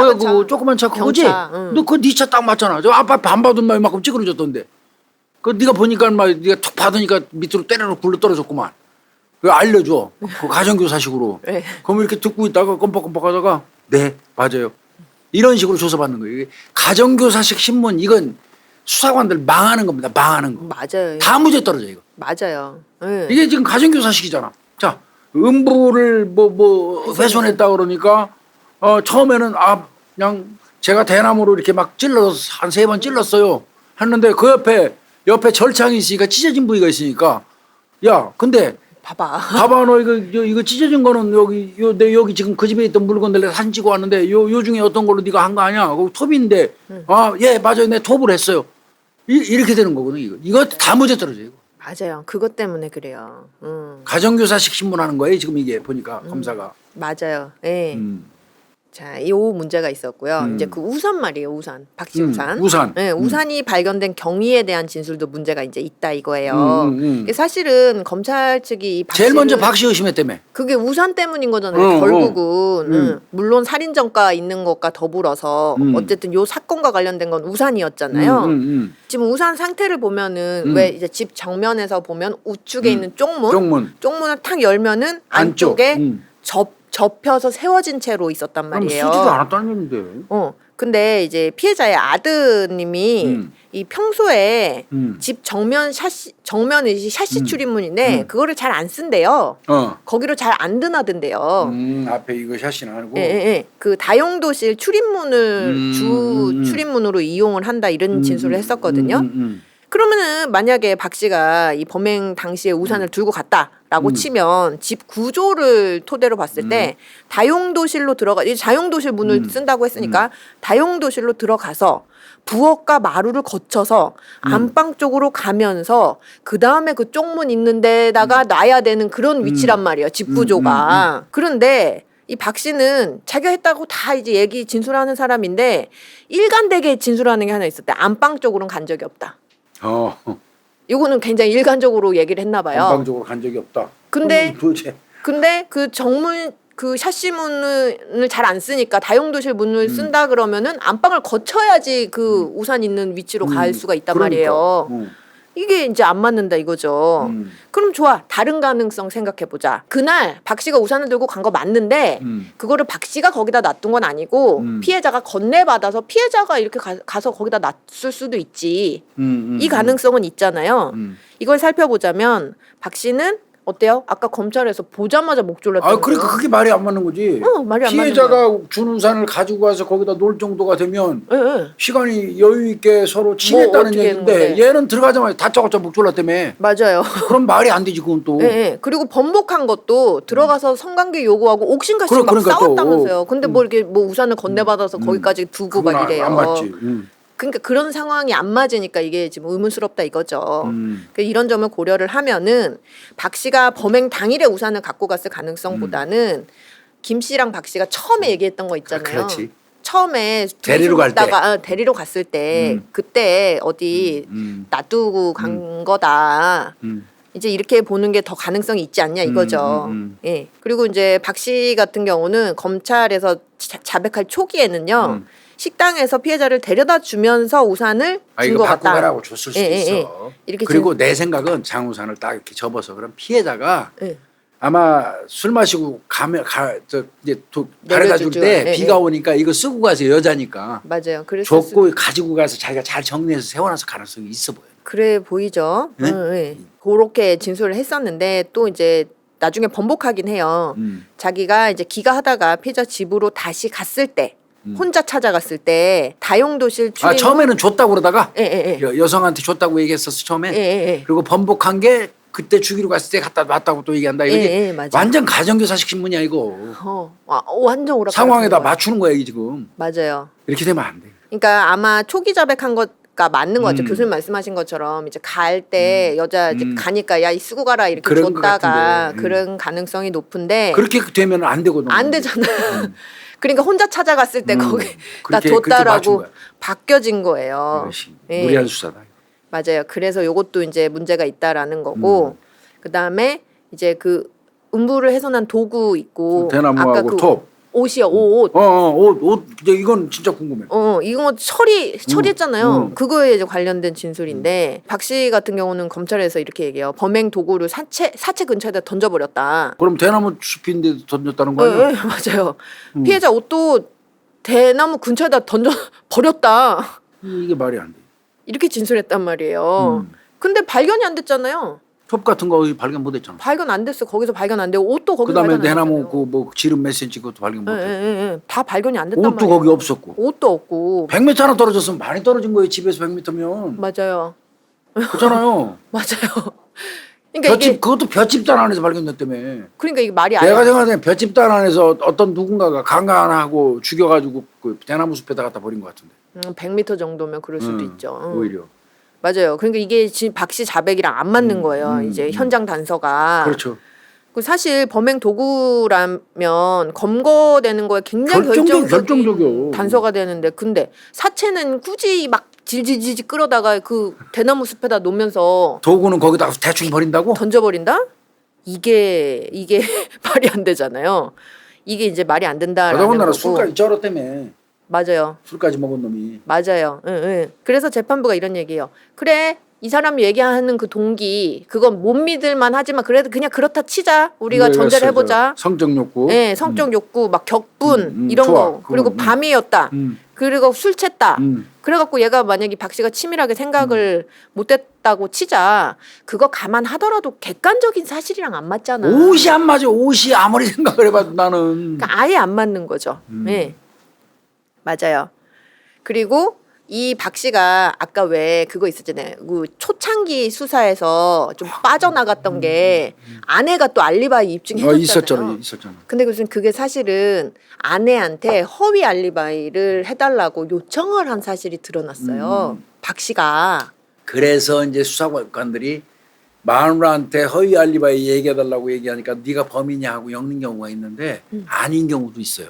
뭐야 작은 차. 그거 조그만 차 그거지? 경차, 응. 너 그거 네 차 딱 맞잖아. 저 아빠 반 받은 말 이만큼 찌그러졌던데. 그 네가 보니까 막 네가 툭 받으니까 밑으로 때려서 굴러 떨어졌구만. 그 알려줘. 그 가정교사식으로. 네. 그럼 이렇게 듣고 있다가 껌뻑껌뻑하다가 네 맞아요. 이런 식으로 조사받는 거예요. 이게 가정교사식 신문 이건 수사관들 망하는 겁니다. 망하는 거. 맞아요. 다 무죄 떨어져 이거. 맞아요. 네. 이게 지금 가정교사식이잖아. 자 음부를 뭐 훼손했다 그러니까 처음에는 그냥 제가 대나무로 이렇게 막 찔러서 한 3번 찔렀어요. 했는데 그 옆에 절창이 있으니까 찢어진 부위가 있으니까 야 근데 봐봐 너 이거 찢어진 거는 내 여기 지금 그 집에 있던 물건들 내가 사진 찍어 왔는데 요 중에 어떤 걸로 네가 한 거 아니야? 그 톱인데 예 맞아요 내 톱을 했어요. 이렇게 되는 거거든 이거 다 무죄 떨어져요. 이거. 맞아요. 그것 때문에 그래요. 가정교사식 신문하는 거예요 지금 이게 보니까 검사가. 맞아요. 예. 자, 이 문제가 있었고요. 이제 그 우산 말이에요. 우산. 박씨 우산. 우산. 네, 우산이 발견된 경위에 대한 진술도 문제가 이제 있다 이거예요. 이게 사실은 검찰 측이 이 제일 먼저 박씨를- 박씨 의심했다며. 그게 우산 때문인 거잖아요. 결국은 음. 물론 살인 전과 있는 것과 더불어서 어쨌든 요 사건과 관련된 건 우산이었잖아요. 지금 우산 상태를 보면은 왜 이제 집 정면에서 보면 우측에 있는 쪽문을 탁 열면은 안쪽에 접혀서 세워진 채로 있었단 그럼 말이에요. 쓰지도 않았다는 얘긴데. 근데 이제 피해자의 아드님이 이 평소에 집 정면이 샤시 출입문인데 그거를 잘 안 쓴대요. 거기로 잘 안 드나든대요. 앞에 이거 샤시는 아니고. 예. 그 다용도실 출입문을 주 출입문으로 이용을 한다 이런 진술을 했었거든요. 그러면은 만약에 박 씨가 이 범행 당시에 우산을 들고 갔다라고 치면 집 구조를 토대로 봤을 때 다용도실로 들어가 이제 다용도실 문을 쓴다고 했으니까 다용도실로 들어가서 부엌과 마루를 거쳐서 안방 쪽으로 가면서 그 다음에 그 쪽문 있는 데다가 놔야 되는 그런 위치란 말이에요. 집 구조가. 그런데 이 박 씨는 자기가 했다고 다 이제 얘기 진술하는 사람인데 일관되게 진술하는 게 하나 있었대. 안방 쪽으로는 간 적이 없다. 이거는 굉장히 일관적으로 얘기를 했나 봐요. 안방적으로 간 적이 없다. 근데 도대체 그 정문 그 샤시 문을 잘 안 쓰니까 다용도실 문을 쓴다 그러면은 안방을 거쳐야지 그 우산 있는 위치로 갈 수가 있단 말이에요. 이게 이제 안 맞는다 이거죠. 그럼 좋아. 다른 가능성 생각해 보자. 그날 박 씨가 우산을 들고 간 거 맞는데 그거를 박 씨가 거기다 놔둔 건 아니고 피해자가 건네받아서 피해자가 이렇게 가서 거기다 놨을 수도 있지. 이 가능성은 있잖아요. 이걸 살펴보자면 박 씨는 어때요? 아까 검찰에서 보자마자 목 졸랐다는 그러니까 그게 말이 안 맞는 거지. 말이 안 맞는 피해자가 준 우산을 가지고 가서 거기다 놓을 정도가 되면 예. 시간이 여유 있게 서로 친했다는 어떻게 얘기인데 했는데. 얘는 들어가자마자 다짜고짜 목 졸랐다며. 맞아요. 그럼 말이 안 되지 그건 또. 예. 그리고 번복한 것도 들어가서 성관계 요구하고 옥신각신 막 그러니까 또. 싸웠다면서요. 근데 뭐 이렇게 뭐 우산을 건네받아서 거기까지 두고 그건 막 이래요. 안 맞지. 그러니까 그런 상황이 안 맞으니까 이게 지금 의문스럽다 이거죠. 그러니까 이런 점을 고려를 하면은 박 씨가 범행 당일에 우산을 갖고 갔을 가능성보다는 김 씨랑 박 씨가 처음에 얘기했던 거 있잖아요. 그렇지. 처음에 데리러 갈 때. 데리러 갔을 때 그때 어디 놔두고 간 거다. 이제 이렇게 보는 게 더 가능성이 있지 않냐 이거죠. 예. 그리고 이제 박 씨 같은 경우는 검찰에서 자백할 초기에는요. 식당에서 피해자를 데려다 주면서 우산을 준 것 바꾸고 같다. 가라고 줬을 수도 있어. 이렇게 그리고 내 생각은 장우산을 딱 이렇게 접어서 그럼 피해자가 예. 아마 술 마시고 이제 바래다 줄 내려주죠. 때 예, 비가 예. 오니까 이거 쓰고 가서 여자니까 맞아요. 그래서 줬고 가지고 가서 자기가 잘 정리해서 세워놔서 가능성이 있어 보여요. 그래 보이죠. 네? 예. 그렇게 진술을 했었는데 또 이제 나중에 번복하긴 해요. 자기가 이제 기가하다가 피해자 집으로 다시 갔을 때 혼자 찾아갔을 때 다용도실 출입문 처음에는 줬다고 그러다가 예. 여성한테 줬다고 얘기했었어 처음에. 예. 그리고 번복한 게 그때 죽이러 갔을 때 갔다 왔다고 또 얘기한다 이거지. 예, 맞아요. 완전 가정교사식 신문이야 이거. 완전 오락가락 상황에다 하는 거예요. 맞추는 거야 이게 지금. 맞아요. 이렇게 되면 안 돼. 그러니까 아마 초기 자백한 것가 맞는 것 같아요. 교수님 말씀하신 것처럼 이제 갈 때 여자 이제 가니까 야 이 쓰고 가라 이렇게 그런 것 줬다가 같은데. 그런 가능성이 높은데 그렇게 되면 안 되거든. 안 되잖아요. 그러니까 혼자 찾아갔을 때 거기 다 그렇게 맞춘 줬다라고 거야. 바뀌어진 거예요. 이것이 예. 무리한 수사다. 맞아요. 그래서 요것도 이제 문제가 있다라는 거고 그다음에 이제 그 음부를 훼손한 도구 있고 대나무하고 아까 그 톱. 옷이요. 옷. 옷. 이제 이건 진짜 궁금해. 이거 처리했잖아요. 그거에 이제 관련된 진술인데 박 씨 같은 경우는 검찰에서 이렇게 얘기해요. 범행 도구를 사체 근처에다 던져버렸다. 그럼 대나무 숲인데 던졌다는 거 아니야? 네, 맞아요. 피해자 옷도 대나무 근처에다 던져 버렸다. 이게 말이 안 돼. 이렇게 진술했단 말이에요. 근데 발견이 안 됐잖아요. 톱 같은 거 발견 못했잖아. 발견 안 됐어. 거기서 발견 안 되고 옷도 거기서 그다음에 발견 안 대나무 됐잖아요. 그 뭐 지름 몇 센치 그것도 발견 못했고. 다 발견이 안 됐단 옷도 말이에요. 거기 없었고. 옷도 없고. 100m나 떨어졌으면 많이 떨어진 거예요. 집에서 100m면. 맞아요. 그렇잖아요. 맞아요. 그러니까 이게 그것도 볏집단 안에서 발견됐다며. 그러니까 이게 말이 안 내가 돼. 생각하기엔 볏집단 안에서 어떤 누군가가 강간하고 죽여가지고 그 대나무 숲에다 갖다 버린 것 같은데. 100m 정도면 그럴 수도 있죠. 오히려. 맞아요. 그러니까 이게 지금 박 씨 자백이랑 안 맞는 거예요. 이제 현장 단서가. 그렇죠. 그 사실 범행 도구라면 검거되는 거에 굉장히 결정적이요. 단서가 되는데 근데 사체는 굳이 막 질질질질 끌어다가 그 대나무 숲에다 놓으면서 도구는 거기다가 대충 버린다고? 던져버린다? 이게 말이 안 되잖아요. 이게 이제 말이 안 된다라는 더더군다나 거고. 술까지 쩔었다며. 맞아요. 술까지 먹은 놈이. 맞아요. 응. 그래서 재판부가 이런 얘기해요. 그래 이 사람이 얘기하는 그 동기 그건 못 믿을만 하지만 그래도 그냥 그렇다 치자. 우리가 전제를 해보자. 성적 욕구. 네, 성적 욕구, 막 격분 이런 좋아. 거. 그리고 그건, 밤이었다. 그리고 술 챘다. 그래갖고 얘가 만약에 박 씨가 치밀하게 생각을 못했다고 치자. 그거 감안하더라도 객관적인 사실이랑 안 맞잖아. 옷이 안 맞아. 옷이 아무리 생각을 해봐도 나는. 그러니까 아예 안 맞는 거죠. 네. 맞아요. 그리고 이 박 씨가 아까 왜 그거 있었잖아요. 그 초창기 수사에서 좀 빠져나갔던 게 아내가 또 알리바이 입증해줬잖아요. 있었잖아. 근데 무슨 그게 사실은 아내한테 허위 알리바이를 해달라고 요청을 한 사실이 드러났어요. 박 씨가. 그래서 이제 수사관들이 마누라한테 허위 알리바이 얘기해달라고 얘기하니까 네가 범인이냐 하고 엮는 경우가 있는데 아닌 경우도 있어요.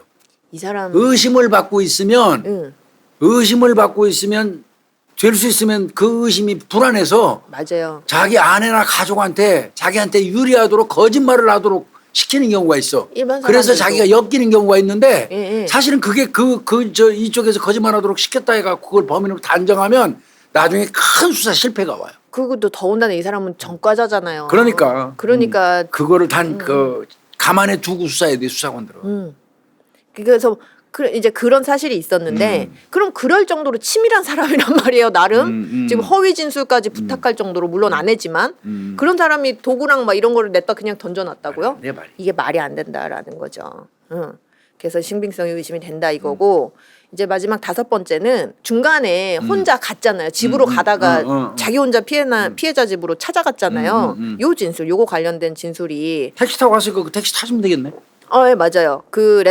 이 사람 의심을 받고 있으면 될 수 있으면 그 의심이 불안해서 맞아요. 자기 아내나 가족한테 자기한테 유리하도록 거짓말을 하도록 시키는 경우가 있어. 일반 그래서 사람들도. 자기가 엮이는 경우가 있는데 예. 사실은 그게 이쪽에서 거짓말하도록 시켰다 해가 그걸 범인으로 단정하면 나중에 큰 수사 실패가 와요. 그것도 더군다나 이 사람은 전과자잖아요. 그러니까 그거를 가만에 두고 수사해야 돼 수사관들은. 그래서 이제 그런 사실이 있었는데 그럼 그럴 정도로 치밀한 사람이란 말이에요. 나름 지금 허위 진술까지 부탁할 정도로 물론 안 했지만 그런 사람이 도구랑 막 이런 거를 냈다 그냥 던져놨다고요? 내 말이. 이게 말이 안 된다라는 거죠. 그래서 신빙성이 의심이 된다 이거고 이제 마지막 5번째는 중간에 혼자 갔잖아요. 집으로 가다가 자기 혼자 피해자 집으로 찾아갔잖아요. 요 진술, 요거 관련된 진술이 택시 타고 갔으니까 그 택시 타시면 되겠네. 네, 맞아요. 그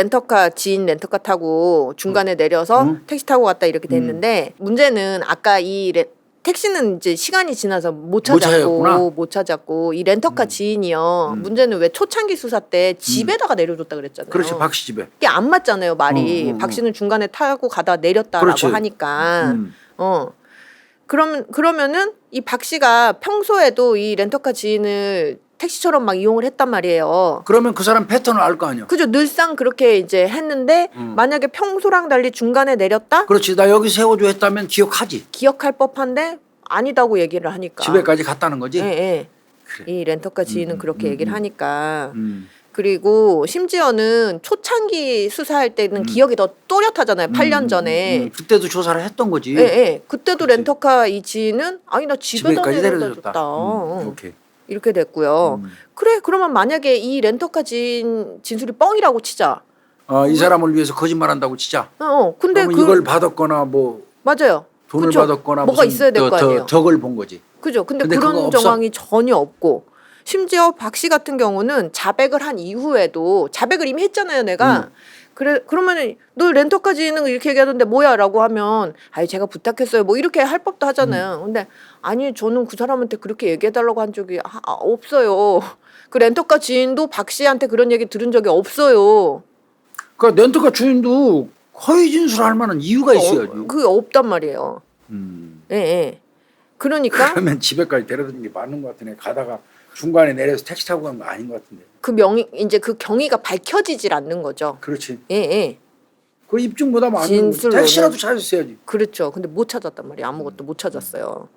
지인 렌터카 타고 중간에 내려서 택시 타고 갔다 이렇게 됐는데 문제는 아까 택시는 이제 시간이 지나서 못 찾았고 이 렌터카 지인이요. 문제는 왜 초창기 수사 때 집에다가 내려줬다 그랬잖아요. 그렇지, 박 씨 집에. 이게 안 맞잖아요, 말이. 박 씨는 중간에 타고 가다 내렸다라고 그렇지. 하니까. 그러면은 이 박 씨가 평소에도 이 렌터카 지인을 택시처럼 막 이용을 했단 말이에요. 그러면 그 사람 패턴을 알 거 아니야. 그죠. 늘상 그렇게 이제 했는데 만약에 평소랑 달리 중간에 내렸다? 그렇지. 나 여기 세워줘 했다면 기억하지. 기억할 법한데 아니다고 얘기를 하니까. 집에까지 갔다는 거지. 네. 그래. 이 렌터카 지인은 그렇게 얘기를 하니까. 그리고 심지어는 초창기 수사할 때는 기억이 더 또렷하잖아요. 8년 전에. 그때도 조사를 했던 거지. 네. 그때도 그렇지. 렌터카 이 지인은 아니 나 집에다 집에까지 내려다 내려줬다. 줬다. 오케이. 이렇게 됐고요. 그래 그러면 만약에 이 렌터카 지인 진술이 뻥이라고 치자. 이 사람을 위해서 거짓말한다고 치자. 근데 그러면 이걸 받았거나 뭐 맞아요. 돈을 그쵸? 받았거나 뭐가 무슨 있어야 될 거 아니에요. 덕을 본 거지. 그죠. 근데 근데 그런 그거 없어? 정황이 전혀 없고 심지어 박 씨 같은 경우는 자백을 한 이후에도 자백을 이미 했잖아요, 내가. 그러면 너 렌터까지는 이렇게 얘기하던데 뭐야라고 하면 아니 제가 부탁했어요. 뭐 이렇게 할 법도 하잖아요. 근데 아니 저는 그 사람한테 그렇게 얘기해달라고 한 적이 없어요. 그 렌터카 지인도 박 씨한테 그런 얘기 들은 적이 없어요. 그러니까 렌터카 주인도 허위 진술할 만한 이유가 있어야지. 그게 없단 말이에요. 예, 예. 그러니까 그러면 집에까지 데려다주는 게 맞는 것 같으네. 가다가 중간에 내려서 택시 타고 간 거 아닌 것 같은데. 그 명의 이제 그 경위가 밝혀지질 않는 거죠. 그렇지. 예, 예. 그 입증보다 많은 진술로는. 택시라도 찾았어야지. 그렇죠. 근데 못 찾았단 말이에요. 아무것도 못 찾았어요.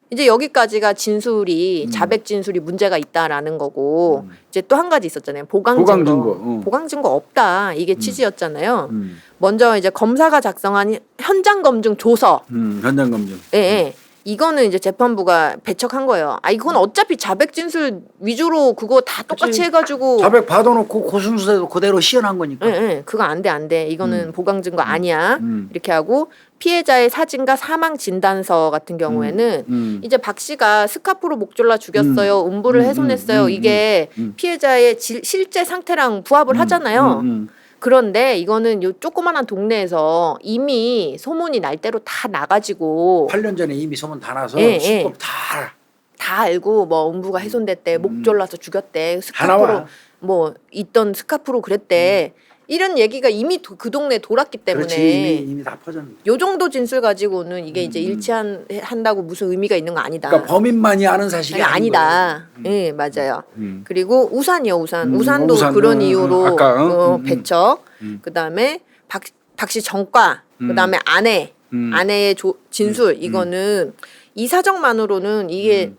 이제 여기까지가 진술이 자백 진술이 문제가 있다라는 거고 이제 또 한 가지 있었잖아요. 보강 증거. 보강 증거 없다. 이게 취지였잖아요. 먼저 이제 검사가 작성한 현장 검증 조서. 현장 검증. 예, 예. 이거는 이제 재판부가 배척한 거예요. 아 이건 어차피 자백 진술 위주로 그거 다 똑같이 해가지고 자백 받아놓고 고순수대도 그대로 시연한 거니까. 예, 예. 그거 안 돼, 안 돼. 이거는 보강 증거 아니야. 이렇게 하고 피해자의 사진과 사망 진단서 같은 경우에는 이제 박 씨가 스카프로 목 졸라 죽였어요. 음부를 훼손했어요. 이게 피해자의 실제 상태랑 부합을 하잖아요. 그런데 이거는 요 조그만한 동네에서 이미 소문이 날 대로 다 나가지고 8년 전에 이미 소문 다 나서 예, 수법 다 알아. 다 알고 뭐 음부가 훼손됐대, 목 졸라서 죽였대, 다 나와. 스카프로 뭐 있던 스카프로 그랬대. 이런 얘기가 이미 그 동네에 돌았기 때문에 그렇지 이미 다 퍼졌는데. 요 정도 진술 가지고는 이게 이제 일치한다고 무슨 의미가 있는 거 아니다. 그러니까 범인만이 아는 사실이 아닌 아니다. 예, 맞아요. 그리고 우산이요, 우산. 우산도 우산. 그런 이유로 아까, 배척. 그다음에 박 씨 전과. 그다음에 아내의 진술. 이거는 이 사정만으로는 이게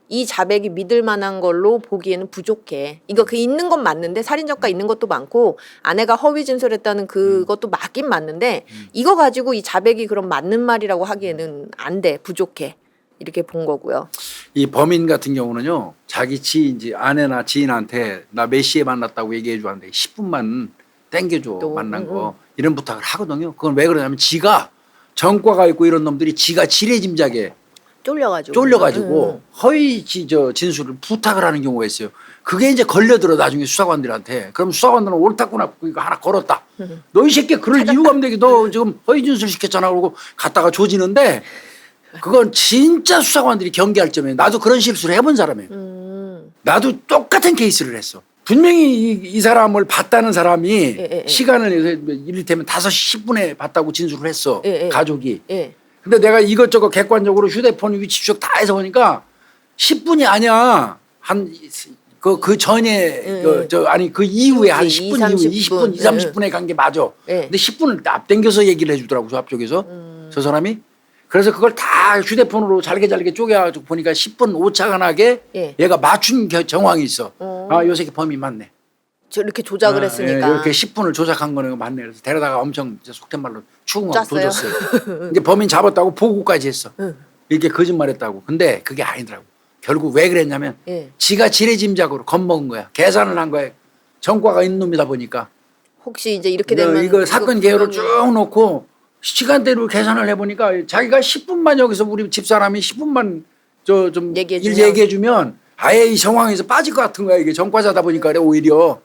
이 자백이 믿을 만한 걸로 보기에는 부족해. 이거 그 있는 건 맞는데 살인 전과 있는 것도 많고 아내가 허위 진술했다는 그것도 맞긴 맞는데 이거 가지고 이 자백이 그럼 맞는 말이라고 하기에는 안 돼. 부족해. 이렇게 본 거고요. 이 범인 같은 경우는요. 자기 이제 아내나 지인한테 나 몇 시에 만났다고 얘기해 줘 하는데 10분만 땡겨줘 또, 만난 거 이런 부탁을 하거든요. 그건 왜 그러냐면 지가 전과가 있고 이런 놈들이 지가 지레짐작에 쫄려가지고 허위 진술을 부탁을 하는 경우가 있어요. 그게 이제 걸려들어 나중에 수사관들한테. 그럼 수사관들은 옳다구나 이거 하나 걸었다. 너 이 새끼 그럴 이유가 없는데 너 지금 허위 진술 시켰잖아 그러고 갔다가 조지는데 그건 진짜 수사관들이 경계할 점이에요. 나도 그런 실수를 해본 사람이에요. 나도 똑같은 케이스를 했어. 분명히 이 사람을 봤다는 사람이 시간을 이를테면 5시 10분에 봤다고 진술을 했어. 가족이. 근데 내가 이것저것 객관적으로 휴대폰 위치 추적 다 해서 보니까 10분이 아니야. 그 전에 그 이후에 한 10분 이후에 20분, 30분에 간 게 맞아. 근데 10분을 앞당겨서 얘기를 해주더라고 저 앞쪽에서 저 사람이. 그래서 그걸 다 휴대폰으로 잘게 쪼개가지고 보니까 10분 오차가 나게 얘가 맞춘 정황이 있어. 아, 요 새끼 범인 맞네. 이렇게 조작을 했으니까. 이렇게 10분을 조작한 거는 맞네. 그래서 데려다가 엄청 속된 말로 추궁하고 도졌어요. 이제 범인 잡았다고 보고까지 했어. 이렇게 거짓말했다고. 근데 그게 아니더라고. 결국 왜 그랬냐면 지가 지레짐작으로 겁먹은 거야. 계산을 한 거야. 전과가 있는 놈이다 보니까. 혹시 이제 이렇게 되면 이거 사건 개요를 쭉 놓고 시간대로 계산을 해보니까 자기가 10분만 여기서 우리 집사람이 10분만 좀 얘기해 주면 아예 이 상황에서 빠질 것 같은 거야. 이게 전과자다 보니까 그래 오히려.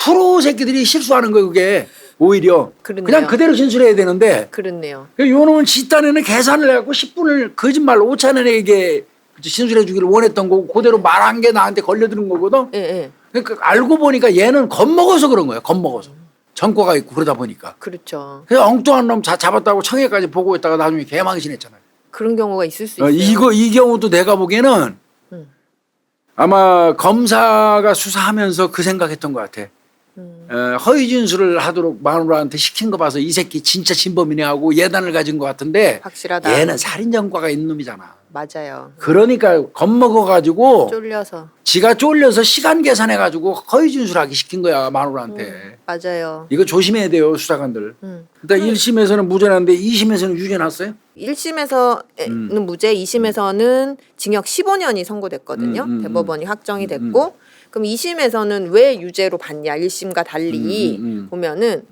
프로 새끼들이 실수하는 거예요, 그게. 오히려. 그렇네요. 그냥 그대로 진술해야 되는데. 그렇네요. 요 놈은 집단에는 계산을 해갖고 10분을 거짓말로 오차내에게 진술해 주기를 원했던 거고 그대로 말한 게 나한테 걸려드는 거거든. 그러니까 알고 보니까 얘는 겁먹어서 그런 거예요. 겁먹어서. 전과가 있고 그러다 보니까. 그렇죠. 그래서 엉뚱한 놈 잡았다고 청해까지 보고했다가 나중에 개망신했잖아요. 그런 경우가 있을 수 있어요. 이 경우도 내가 보기에는 아마 검사가 수사하면서 그 생각했던 것 같아. 허위 진술을 하도록 마누라한테 시킨 거 봐서 이 새끼 진짜 진범이네 하고 예단을 가진 것 같은데 확실하다. 얘는 살인 전과가 있는 놈이잖아. 맞아요. 그러니까 겁먹어가지고 쫄려서 지가 쫄려서 시간 계산해가지고 허위 진술하기 시킨 거야 마누라한테. 맞아요. 이거 조심해야 돼요 수사관들. 일단 1심에서는 무죄났는데 2심에서는 유죄 났어요? 1심에서는 무죄, 2심에서는 징역 15년이 선고됐거든요. 대법원이 확정이 됐고 그럼 2심에서는 왜 유죄로 봤냐 1심과 달리 보면은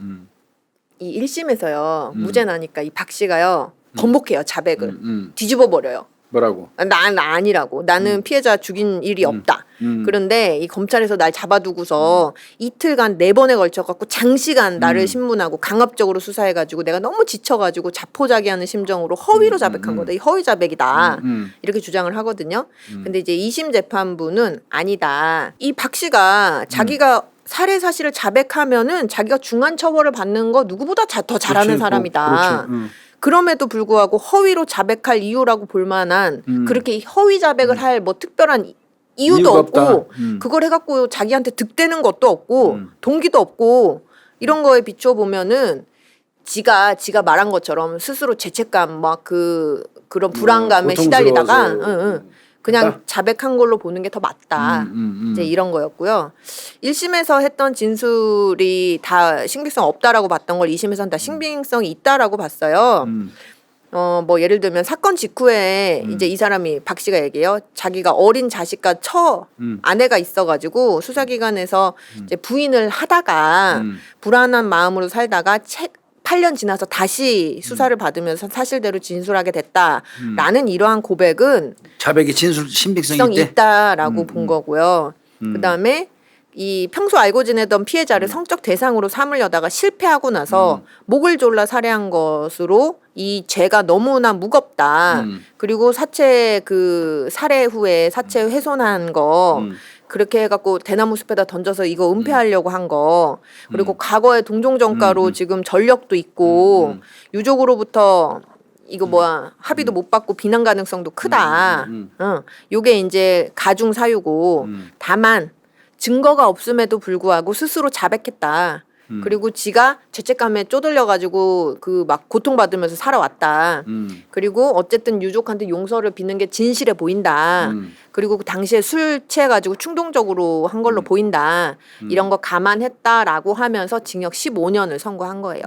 이 1심에서요 무죄 나니까 이 박 씨가요 번복해요 자백을 뒤집어 버려요. 뭐라고? 나 아니라고 나는 피해자 죽인 일이 없다. 그런데 이 검찰에서 날 잡아두고서 이틀간 4번에 걸쳐갖고 장시간 나를 신문하고 강압적으로 수사해가지고 내가 너무 지쳐가지고 자포자기하는 심정으로 허위로 자백한 거다. 이 허위 자백이다. 이렇게 주장을 하거든요. 근데 이제 2심 재판부는 아니다. 이 박 씨가 자기가 살해 사실을 자백하면은 자기가 중한 처벌을 받는 거 누구보다 더 잘하는 그렇지. 사람이다. 그렇지. 그럼에도 불구하고 허위로 자백할 이유라고 볼 만한 그렇게 허위 자백을 할 뭐 특별한 이유도 이유가 없고 없다. 그걸 해갖고 자기한테 득되는 것도 없고 동기도 없고 이런 거에 비춰 보면은 지가 말한 것처럼 스스로 죄책감 막 그런 불안감에 시달리다가 그냥 자백한 걸로 보는 게 더 맞다. 이제 이런 거였고요. 1심에서 했던 진술이 다 신빙성 없다라고 봤던 걸 2심에서는 다 신빙성이 있다라고 봤어요. 뭐 예를 들면 사건 직후에 이제 이 사람이 박 씨가 얘기해요. 자기가 어린 자식과 아내가 있어가지고 수사기관에서 이제 부인을 하다가 불안한 마음으로 살다가 8년 지나서 다시 수사를 받으면서 사실대로 진술하게 됐다라는 이러한 고백은 자백의 진술 신빙성이 있다라고 본 거고요. 그다음에 이 평소 알고 지내던 피해자를 성적 대상으로 삼으려다가 실패하고 나서 목을 졸라 살해한 것으로 이 죄가 너무나 무겁다. 그리고 사체 살해 후에 사체 훼손한 거 그렇게 해갖고 대나무 숲에다 던져서 이거 은폐하려고 한 거. 그리고 과거에 동종전가로 지금 전력도 있고 유족으로부터 이거 합의도 못 받고 비난 가능성도 크다. 요게 이제 가중 사유고 다만 증거가 없음에도 불구하고 스스로 자백했다. 그리고 지가 죄책감에 쪼들려가지고 막 고통받으면서 살아왔다. 그리고 어쨌든 유족한테 용서를 빚는 게 진실해 보인다. 그리고 그 당시에 술 취해가지고 충동적으로 한 걸로 보인다. 이런 거 감안했다라고 하면서 징역 15년을 선고한 거예요.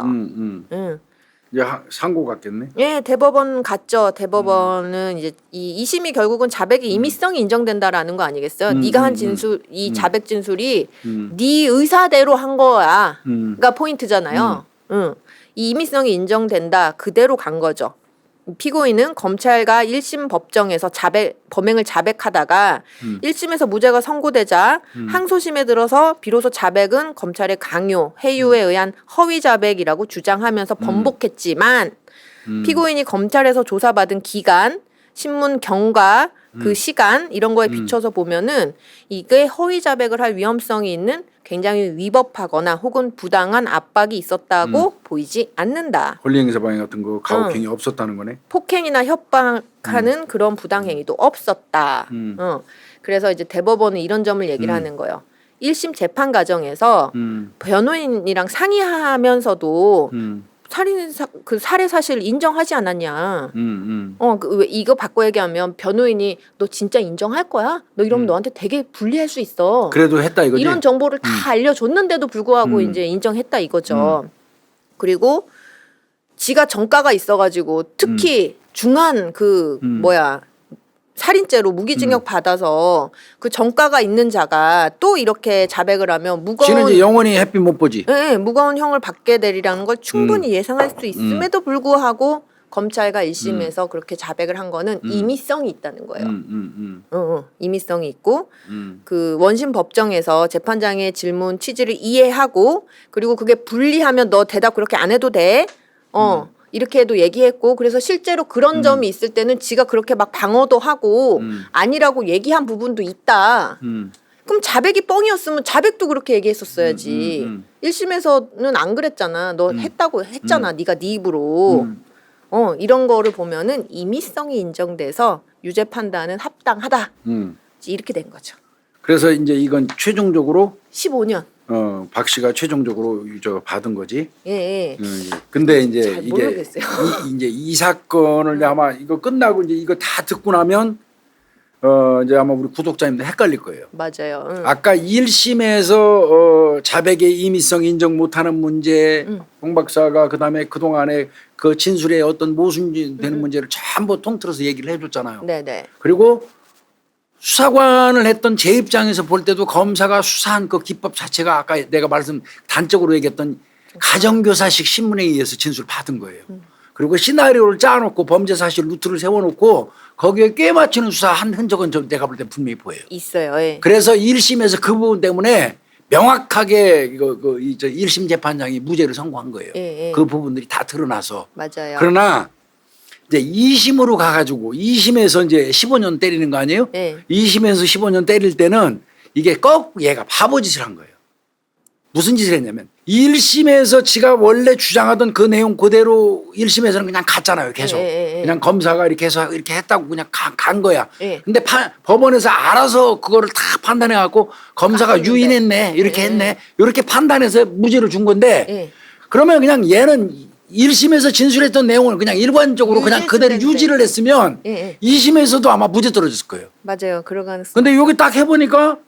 이제 상고 같겠네. 예, 대법원 갔죠. 대법원은 이제 이 2심이 결국은 자백의 임의성이 인정된다라는 거 아니겠어요? 네가 한 진술, 이 자백 진술이 네 의사대로 한 거야가 포인트잖아요. 이 임의성이 인정된다. 그대로 간 거죠. 피고인은 검찰과 1심 법정에서 범행을 자백하다가 1심에서 무죄가 선고되자 항소심에 들어서 비로소 자백은 검찰의 강요, 해유에 의한 허위 자백이라고 주장하면서 번복했지만 피고인이 검찰에서 조사받은 기간, 신문 경과, 그 시간 이런 거에 비춰서 보면은 이게 허위 자백을 할 위험성이 있는 굉장히 위법하거나 혹은 부당한 압박이 있었다고 보이지 않는다. 권리행사 방해 같은 거 가혹행위 없었다는 거네. 폭행이나 협박하는 그런 부당행위도 없었다. 그래서 이제 대법원은 이런 점을 얘기를 하는 거예요. 1심 재판 과정에서 변호인이랑 상의하면서도 살해 사실 인정하지 않았냐. 왜 이거 바꿔 얘기하면 변호인이 너 진짜 인정할 거야? 너 이러면 너한테 되게 불리할 수 있어. 그래도 했다 이거지. 이런 정보를 다 알려줬는데도 불구하고 이제 인정했다 이거죠. 그리고 지가 전과가 있어가지고 특히 중한 살인죄로 무기징역 받아서 그 전과가 있는 자가 또 이렇게 자백을 하면 지는 이제 영원히 햇빛 못 보지. 네, 무거운 형을 받게 되리라는 걸 충분히 예상할 수 있음에도 불구하고 검찰과 1심에서 그렇게 자백을 한 거는 임의성이 있다는 거예요. 임의성이 있고 그 원심 법정에서 재판장의 질문 취지를 이해하고 그리고 그게 불리하면 너 대답 그렇게 안 해도 돼. 이렇게 해도 얘기했고 그래서 실제로 그런 점이 있을 때는 지가 그렇게 막 방어도 하고 아니라고 얘기한 부분도 있다. 그럼 자백이 뻥이었으면 자백도 그렇게 얘기했었어야지. 1심에서는 안 그랬잖아. 너 했다고 했잖아. 네가 네 입으로. 이런 거를 보면은 임의성이 인정돼서 유죄 판단은 합당하다. 이렇게 된 거죠. 그래서 이제 이건 최종적으로 15년. 박 씨가 최종적으로 받은 거지. 예. 근데 이제 잘 이게 모르겠어요. 이제 이 사건을 아마 이거 끝나고 이제 이거 다 듣고 나면 이제 아마 우리 구독자님들 헷갈릴 거예요. 맞아요. 아까 1심에서 자백의 임의성 인정 못하는 문제, 홍 박사가 그다음에 그동안에 그 진술에 어떤 모순되는 문제를 전부 통틀어서 얘기를 해줬잖아요. 네네. 그리고 수사관을 했던 제 입장에서 볼 때도 검사가 수사한 그 기법 자체가 아까 내가 단적으로 얘기했던 가정교사식 신문에 의해서 진술을 받은 거예요. 그리고 시나리오를 짜놓고 범죄 사실 루트를 세워놓고 거기에 꽤 맞추는 수사한 흔적은 좀 내가 볼 때 분명히 보여요. 있어요. 예. 그래서 1심에서 그 부분 때문에 명확하게 이거 그 1심 재판장이 무죄를 선고한 거예요. 예, 예. 그 부분들이 다 드러나서. 맞아요. 그러나 이제 2심으로 가가지고 2심에서 이제 15년 때리는 거 아니에요? 예. 2심에서 15년 때릴 때는 이게 꼭 얘가 바보짓을 한 거예요. 무슨 짓을 했냐면 1심에서 지가 원래 주장하던 그 내용 그대로 1심에서는 그냥 갔잖아요. 계속. 예. 그냥 검사가 이렇게 해서 이렇게 했다고 그냥 간 거야. 예. 근데 법원에서 알아서 그거를 다 판단해 갖고 검사가 깠는데. 유인했네. 이렇게 예. 했네. 이렇게 판단해서 무죄를 준 건데 예. 그러면 그냥 얘는 1심에서 진술했던 내용을 그냥 일관적으로 그냥 그대로 유지했으면 유지를 했으면 예. 2심에서도 아마 무죄 떨어졌을 거예요. 맞아요. 그럴 가능성. 근데 여기 딱 해보니까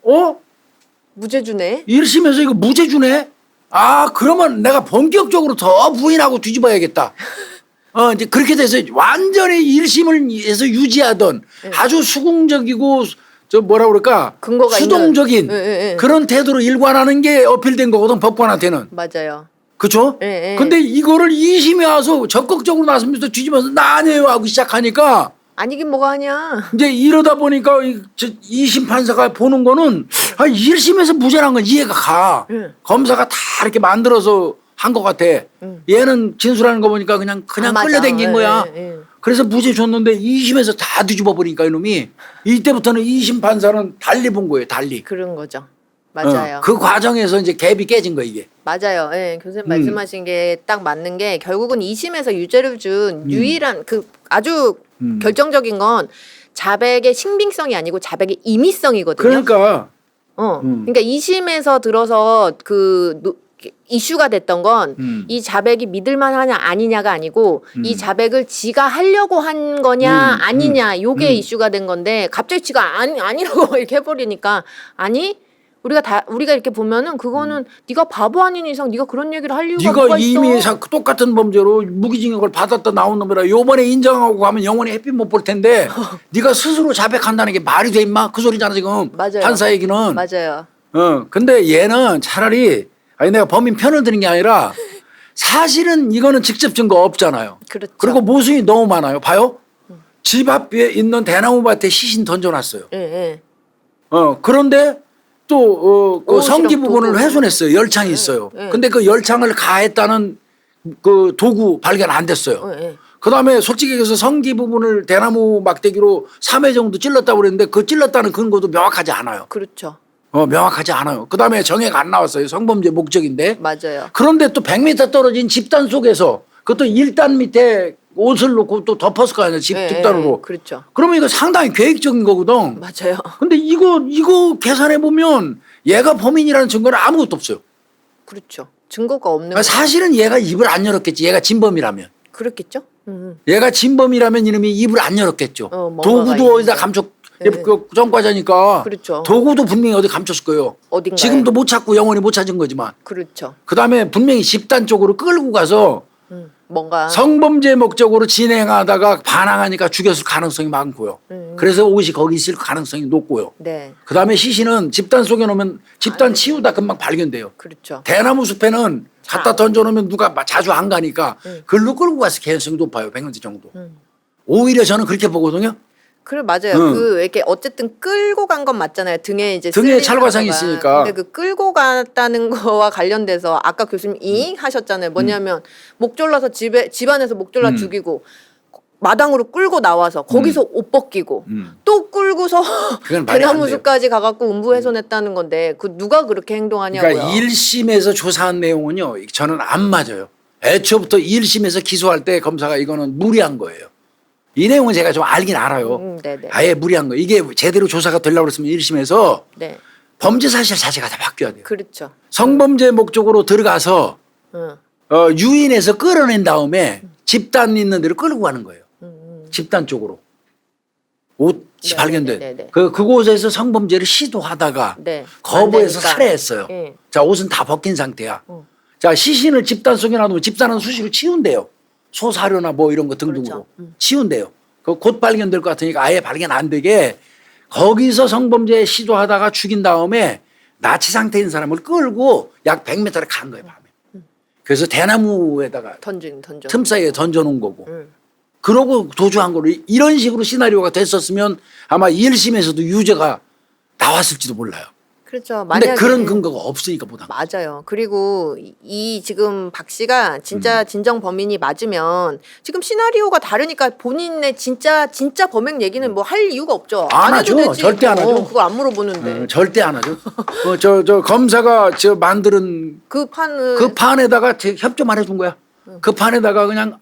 무죄 주네. 1심에서 이거 무죄 주네? 아, 그러면 내가 본격적으로 더 부인하고 뒤집어야겠다. 이제 그렇게 돼서 완전히 1심을 해서 유지하던 아주 수긍적이고 저 뭐라 그럴까? 근거가 수동적인 있는. 예. 그런 태도로 일관하는 게 어필된 거거든, 법관한테는. 맞아요. 그죠? 예. 근데 이거를 2심에 와서 적극적으로 나서면서 뒤집어서 나 아니에요 하고 시작하니까 아니긴 뭐가 아니야. 이제 이러다 보니까 2심 판사가 보는 거는 1심에서 무죄란 건 이해가 가. 검사가 다 이렇게 만들어서 한 것 같아. 얘는 진술하는 거 보니까 그냥 안 맞아. 끌려당긴 거야. 예. 그래서 무죄 줬는데 2심에서 다 뒤집어 버리니까 이놈이 이때부터는 2심 판사는 달리 본 거예요. 달리. 그런 거죠. 맞아요. 그 과정에서 이제 갭이 깨진 거야 이게. 맞아요. 예, 교수님 말씀하신 게 딱 맞는 게 결국은 2심에서 유죄를 준 유일한 그 아주 결정적인 건 자백의 신빙성이 아니고 자백의 임의성이거든요. 그러니까 그러니까 2심에서 들어서 이슈가 됐던 건 이 자백이 믿을만하냐 아니냐가 아니고 이 자백을 지가 하려고 한 거냐 아니냐 요게 이슈가 된 건데 갑자기 지가 아니라고 이렇게 해버리니까 아니 우리가 이렇게 보면은 그거는 네가 바보 아닌 이상 네가 그런 얘기를 할 이유가 뭐가 네가 있어? 이미 똑같은 범죄로 무기징역을 받았다 나온 놈이라 요번에 인정하고 가면 영원히 햇빛 못 볼 텐데 네가 스스로 자백한다는 게 말이 돼 임마? 그 소리잖아 지금. 맞아요. 판사 얘기는. 맞아요. 근데 얘는 차라리 내가 범인 편을 드는 게 아니라 사실은 이거는 직접 증거 없잖아요. 그렇죠. 그리고 모순이 너무 많아요. 봐요. 집 앞에 있는 대나무밭에 시신 던져놨어요. 예. 그런데 또 그 옷이랑 성기 부분을 도구. 훼손했어요. 열창이 있어요. 근데 그 열창을 가했다는 그 도구 발견 안 됐어요. 예. 그다음에 솔직히 얘기해서 성기 부분을 대나무 막대기로 3회 정도 찔렀다고 그랬는데 그 찔렀다는 근거도 명확하지 않아요. 그렇죠. 명확하지 않아요. 그다음에 정액 안 나왔어요. 성범죄 목적인데. 맞아요. 그런데 또 100m 떨어진 집단 속에서 그것도 1단 밑에 옷을 놓고 또 덮었을 거 아니에요. 집단으로. 그렇죠. 그러면 이거 상당히 계획적인 거거든. 맞아요. 근데 이거 계산해 보면 얘가 범인이라는 증거는 아무것도 없어요. 그렇죠. 증거가 없는 거. 사실은 얘가 입을 안 열었겠지. 얘가 진범이라면. 그렇겠죠? 얘가 진범이라면 이놈이 입을 안 열었겠죠. 뭔가가 도구도 어디다 있는데. 감췄. 그 정과자니까 그렇죠. 도구도 분명히 어디 감췄을 거예요. 어딘가에. 지금도 못 찾고 영원히 못 찾은 거지만. 그렇죠. 그다음에 분명히 집단 쪽으로 끌고 가서 뭔가 성범죄 목적으로 진행하다가 반항하니까 죽였을 가능성이 많고요. 그래서 옷이 거기 있을 가능성이 높고요. 네. 그다음에 시신은 집단 속에 놓으면 집단 치우다 금방 발견돼요. 그렇죠. 대나무 숲에는 갖다 던져놓으면 누가 자주 안 가니까 글로 끌고 갔을 가능성이 높아요. 100년 정도. 오히려 저는 그렇게 보거든요. 그래 맞아요. 그 이렇게 어쨌든 끌고 간 건 맞잖아요. 등에 이제 등에 쓸린 찰과상이 거가. 있으니까. 근데 그 끌고 갔다는 거와 관련돼서 아까 교수님 잉 하셨잖아요. 뭐냐면 목 졸라서 집 안에서 목 졸라 죽이고 마당으로 끌고 나와서 거기서 옷 벗기고 또 끌고서 그건 말이 안 돼요. 대나무숲까지 가갖고 음부훼손했다는 건데 그 누가 그렇게 행동하냐고요. 그러니까 1심에서 조사한 내용은요. 저는 안 맞아요. 애초부터 1심에서 기소할 때 검사가 이거는 무리한 거예요. 이 내용은 제가 좀 알긴 알아요. 네네. 아예 무리한 거. 이게 제대로 조사가 되려고 그랬으면 1심에서 네. 범죄 사실 자체가 다 바뀌어야 돼요. 그렇죠. 성범죄 목적으로 들어가서 응. 유인해서 끌어낸 다음에 집단 있는 데로 끌고 가는 거예요. 집단 쪽으로. 옷이 네, 발견된. 네, 네, 네. 그곳에서 성범죄를 시도하다가 네. 거부해서 안 되니까. 살해했어요. 예. 자, 옷은 다 벗긴 상태야. 자, 시신을 집단 속에 놔두면 집단은 수시로 치운대요. 소사료나 뭐 이런 거 등등으로. 그렇죠. 치운대요. 곧 발견될 것 같으니까 아예 발견 안 되게 거기서 성범죄 시도하다가 죽인 다음에 나치 상태인 사람을 끌고 약 100m를 간 거예요, 밤에. 그래서 대나무에다가 던져. 틈 사이에 던져놓은 거고. 그러고 도주한 거로 이런 식으로 시나리오가 됐었으면 아마 1심에서도 유죄가 나왔을지도 몰라요. 그렇죠. 근데 만약에 그런 근거가 없으니까 못한 거예요. 맞아요. 그리고 이 지금 박 씨가 진짜 진정 범인이 맞으면 지금 시나리오가 다르니까 본인의 진짜 범행 얘기는 뭐 할 이유가 없죠. 안 해도 하죠. 되지. 절대 안 하죠. 그거 안 물어보는데. 절대 안 하죠. 저 검사가 저 만드는 그 판을 그 판에다가 협조 말해준 거야. 그 판에다가 그냥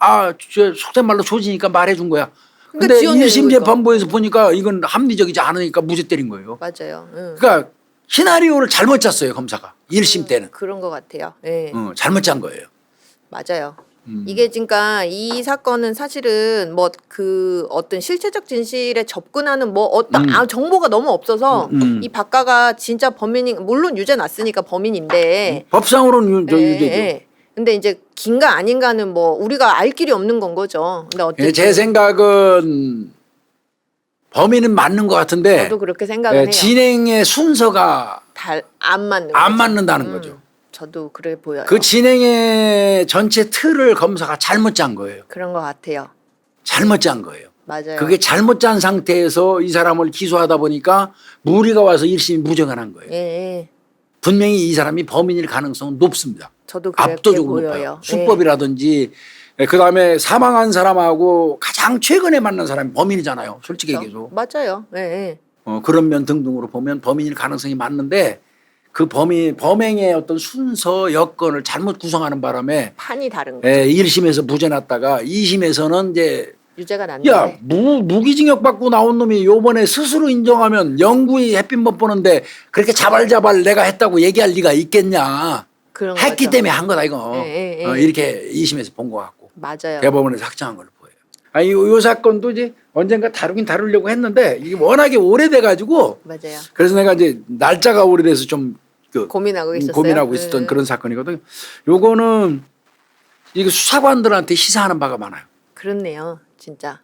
저 속된 말로 조지니까 말해준 거야. 근데 그러니까 지어내는 1심 거니까. 재판부에서 보니까 이건 합리적이지 않으니까 무죄 때린 거예요. 맞아요. 그러니까 시나리오를 잘못 짰어요, 검사가. 1심 때는. 그런 것 같아요. 예. 잘못 짠 거예요. 맞아요. 이게 그러니까 이 사건은 사실은 뭐 그 어떤 실체적 진실에 접근하는 뭐 어떤 정보가 너무 없어서 이 박가가 진짜 범인이 물론 유죄 났으니까 범인인데 법상으로는 유죄죠. 예. 근데 이제 긴가 아닌가는 뭐 우리가 알 길이 없는 건 거죠. 근데 어쨌든 제 생각은 범인은 맞는 것 같은데 저도 그렇게 생각을 해요. 진행의 순서가 안 맞는 안 거죠. 맞는다는 거죠. 저도 그래 보여요. 그 진행의 전체 틀을 검사가 잘못 짠 거예요. 그런 것 같아요. 잘못 짠 거예요. 맞아요. 그게 잘못 짠 상태에서 이 사람을 기소하다 보니까 무리가 와서 1심이 무죄가 난 거예요. 예. 분명히 이 사람이 범인일 가능성은 높습니다. 저도 그렇게 압도적으로 보여요. 높아요. 수법이라든지 그다음에 사망한 사람하고 가장 최근에 만난 사람이 범인이잖아요. 솔직히 얘기해서. 맞아요. 예. 그런 면 등등으로 보면 범인일 가능성이 많은데 그 범행의 어떤 순서 여건을 잘못 구성하는 바람에 판이 다른 거. 1심에서 무죄 났다가 2심에서는 이제 유죄가 났는데. 야 무기징역 받고 나온 놈이 요번에 스스로 인정하면 영구히 햇빛 못 보는데 그렇게 자발자발 내가 했다고 얘기할 리가 있겠냐. 그런 했기 거죠. 때문에 한 거다 이거. 예. 이렇게 2심에서 본 것 같고 맞아요. 대법원에서 확정한 걸로 보여요. 요 사건도 이제 언젠가 다루긴 다루려고 했는데 이게 워낙에 오래돼 가지고 맞아요. 그래서 내가 이제 날짜가 오래돼서 좀 고민하고 있었어요. 고민하고 있었던 그런 사건이거든요. 요거는 이게 수사관들한테 시사하는 바가 많아요. 그렇네요. 진짜.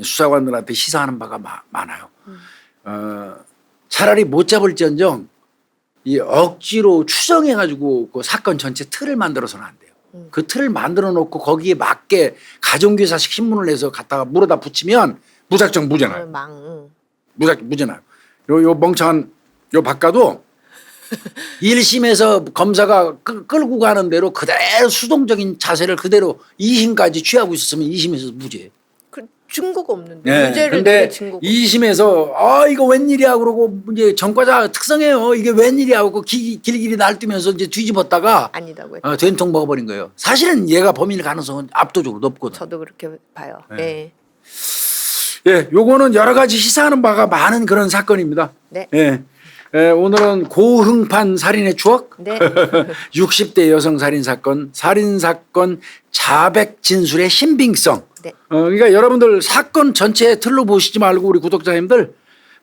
수사관들한테 시사하는 바가 많아요. 차라리 못 잡을지언정 이 억지로 추정해가지고 그 사건 전체 틀을 만들어서는 안 돼요. 그 틀을 만들어 놓고 거기에 맞게 가정교사식 신문을 내서 갖다가 물어다 붙이면 무작정 무죄 나요. 무죄 나요. 요 멍청한 요 박가도 1심에서 검사가 끌고 가는 대로 그대로 수동적인 자세를 그대로 2심까지 취하고 있었으면 2심에서 무죄. 증거가 없는데. 네. 유죄를 근데 증거가 2심에서 이거 웬일이야 그러고 이제 전과자 특성이에요. 이게 웬일이야 하고 길길이 날뛰면서 이제 뒤집었다가 아니다고 했죠. 된통 먹어버린 거예요. 사실은 얘가 범인일 가능성은 압도적으로 높거든요. 저도 그렇게 봐요. 네. 예, 요거는 여러 가지 시사하는 바가 많은 그런 사건입니다. 네. 예. 오늘은 고흥판 살인의 추억, 네. 60대 여성 살인 사건, 자백 진술의 신빙성. 네. 그러니까 여러분들 사건 전체 틀로 보시지 말고 우리 구독자님들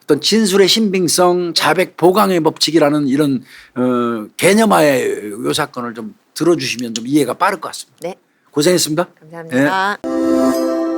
어떤 진술의 신빙성, 자백 보강의 법칙이라는 이런 개념하에 요 사건을 좀 들어주시면 좀 이해가 빠를 것 같습니다. 네. 고생했습니다. 감사합니다.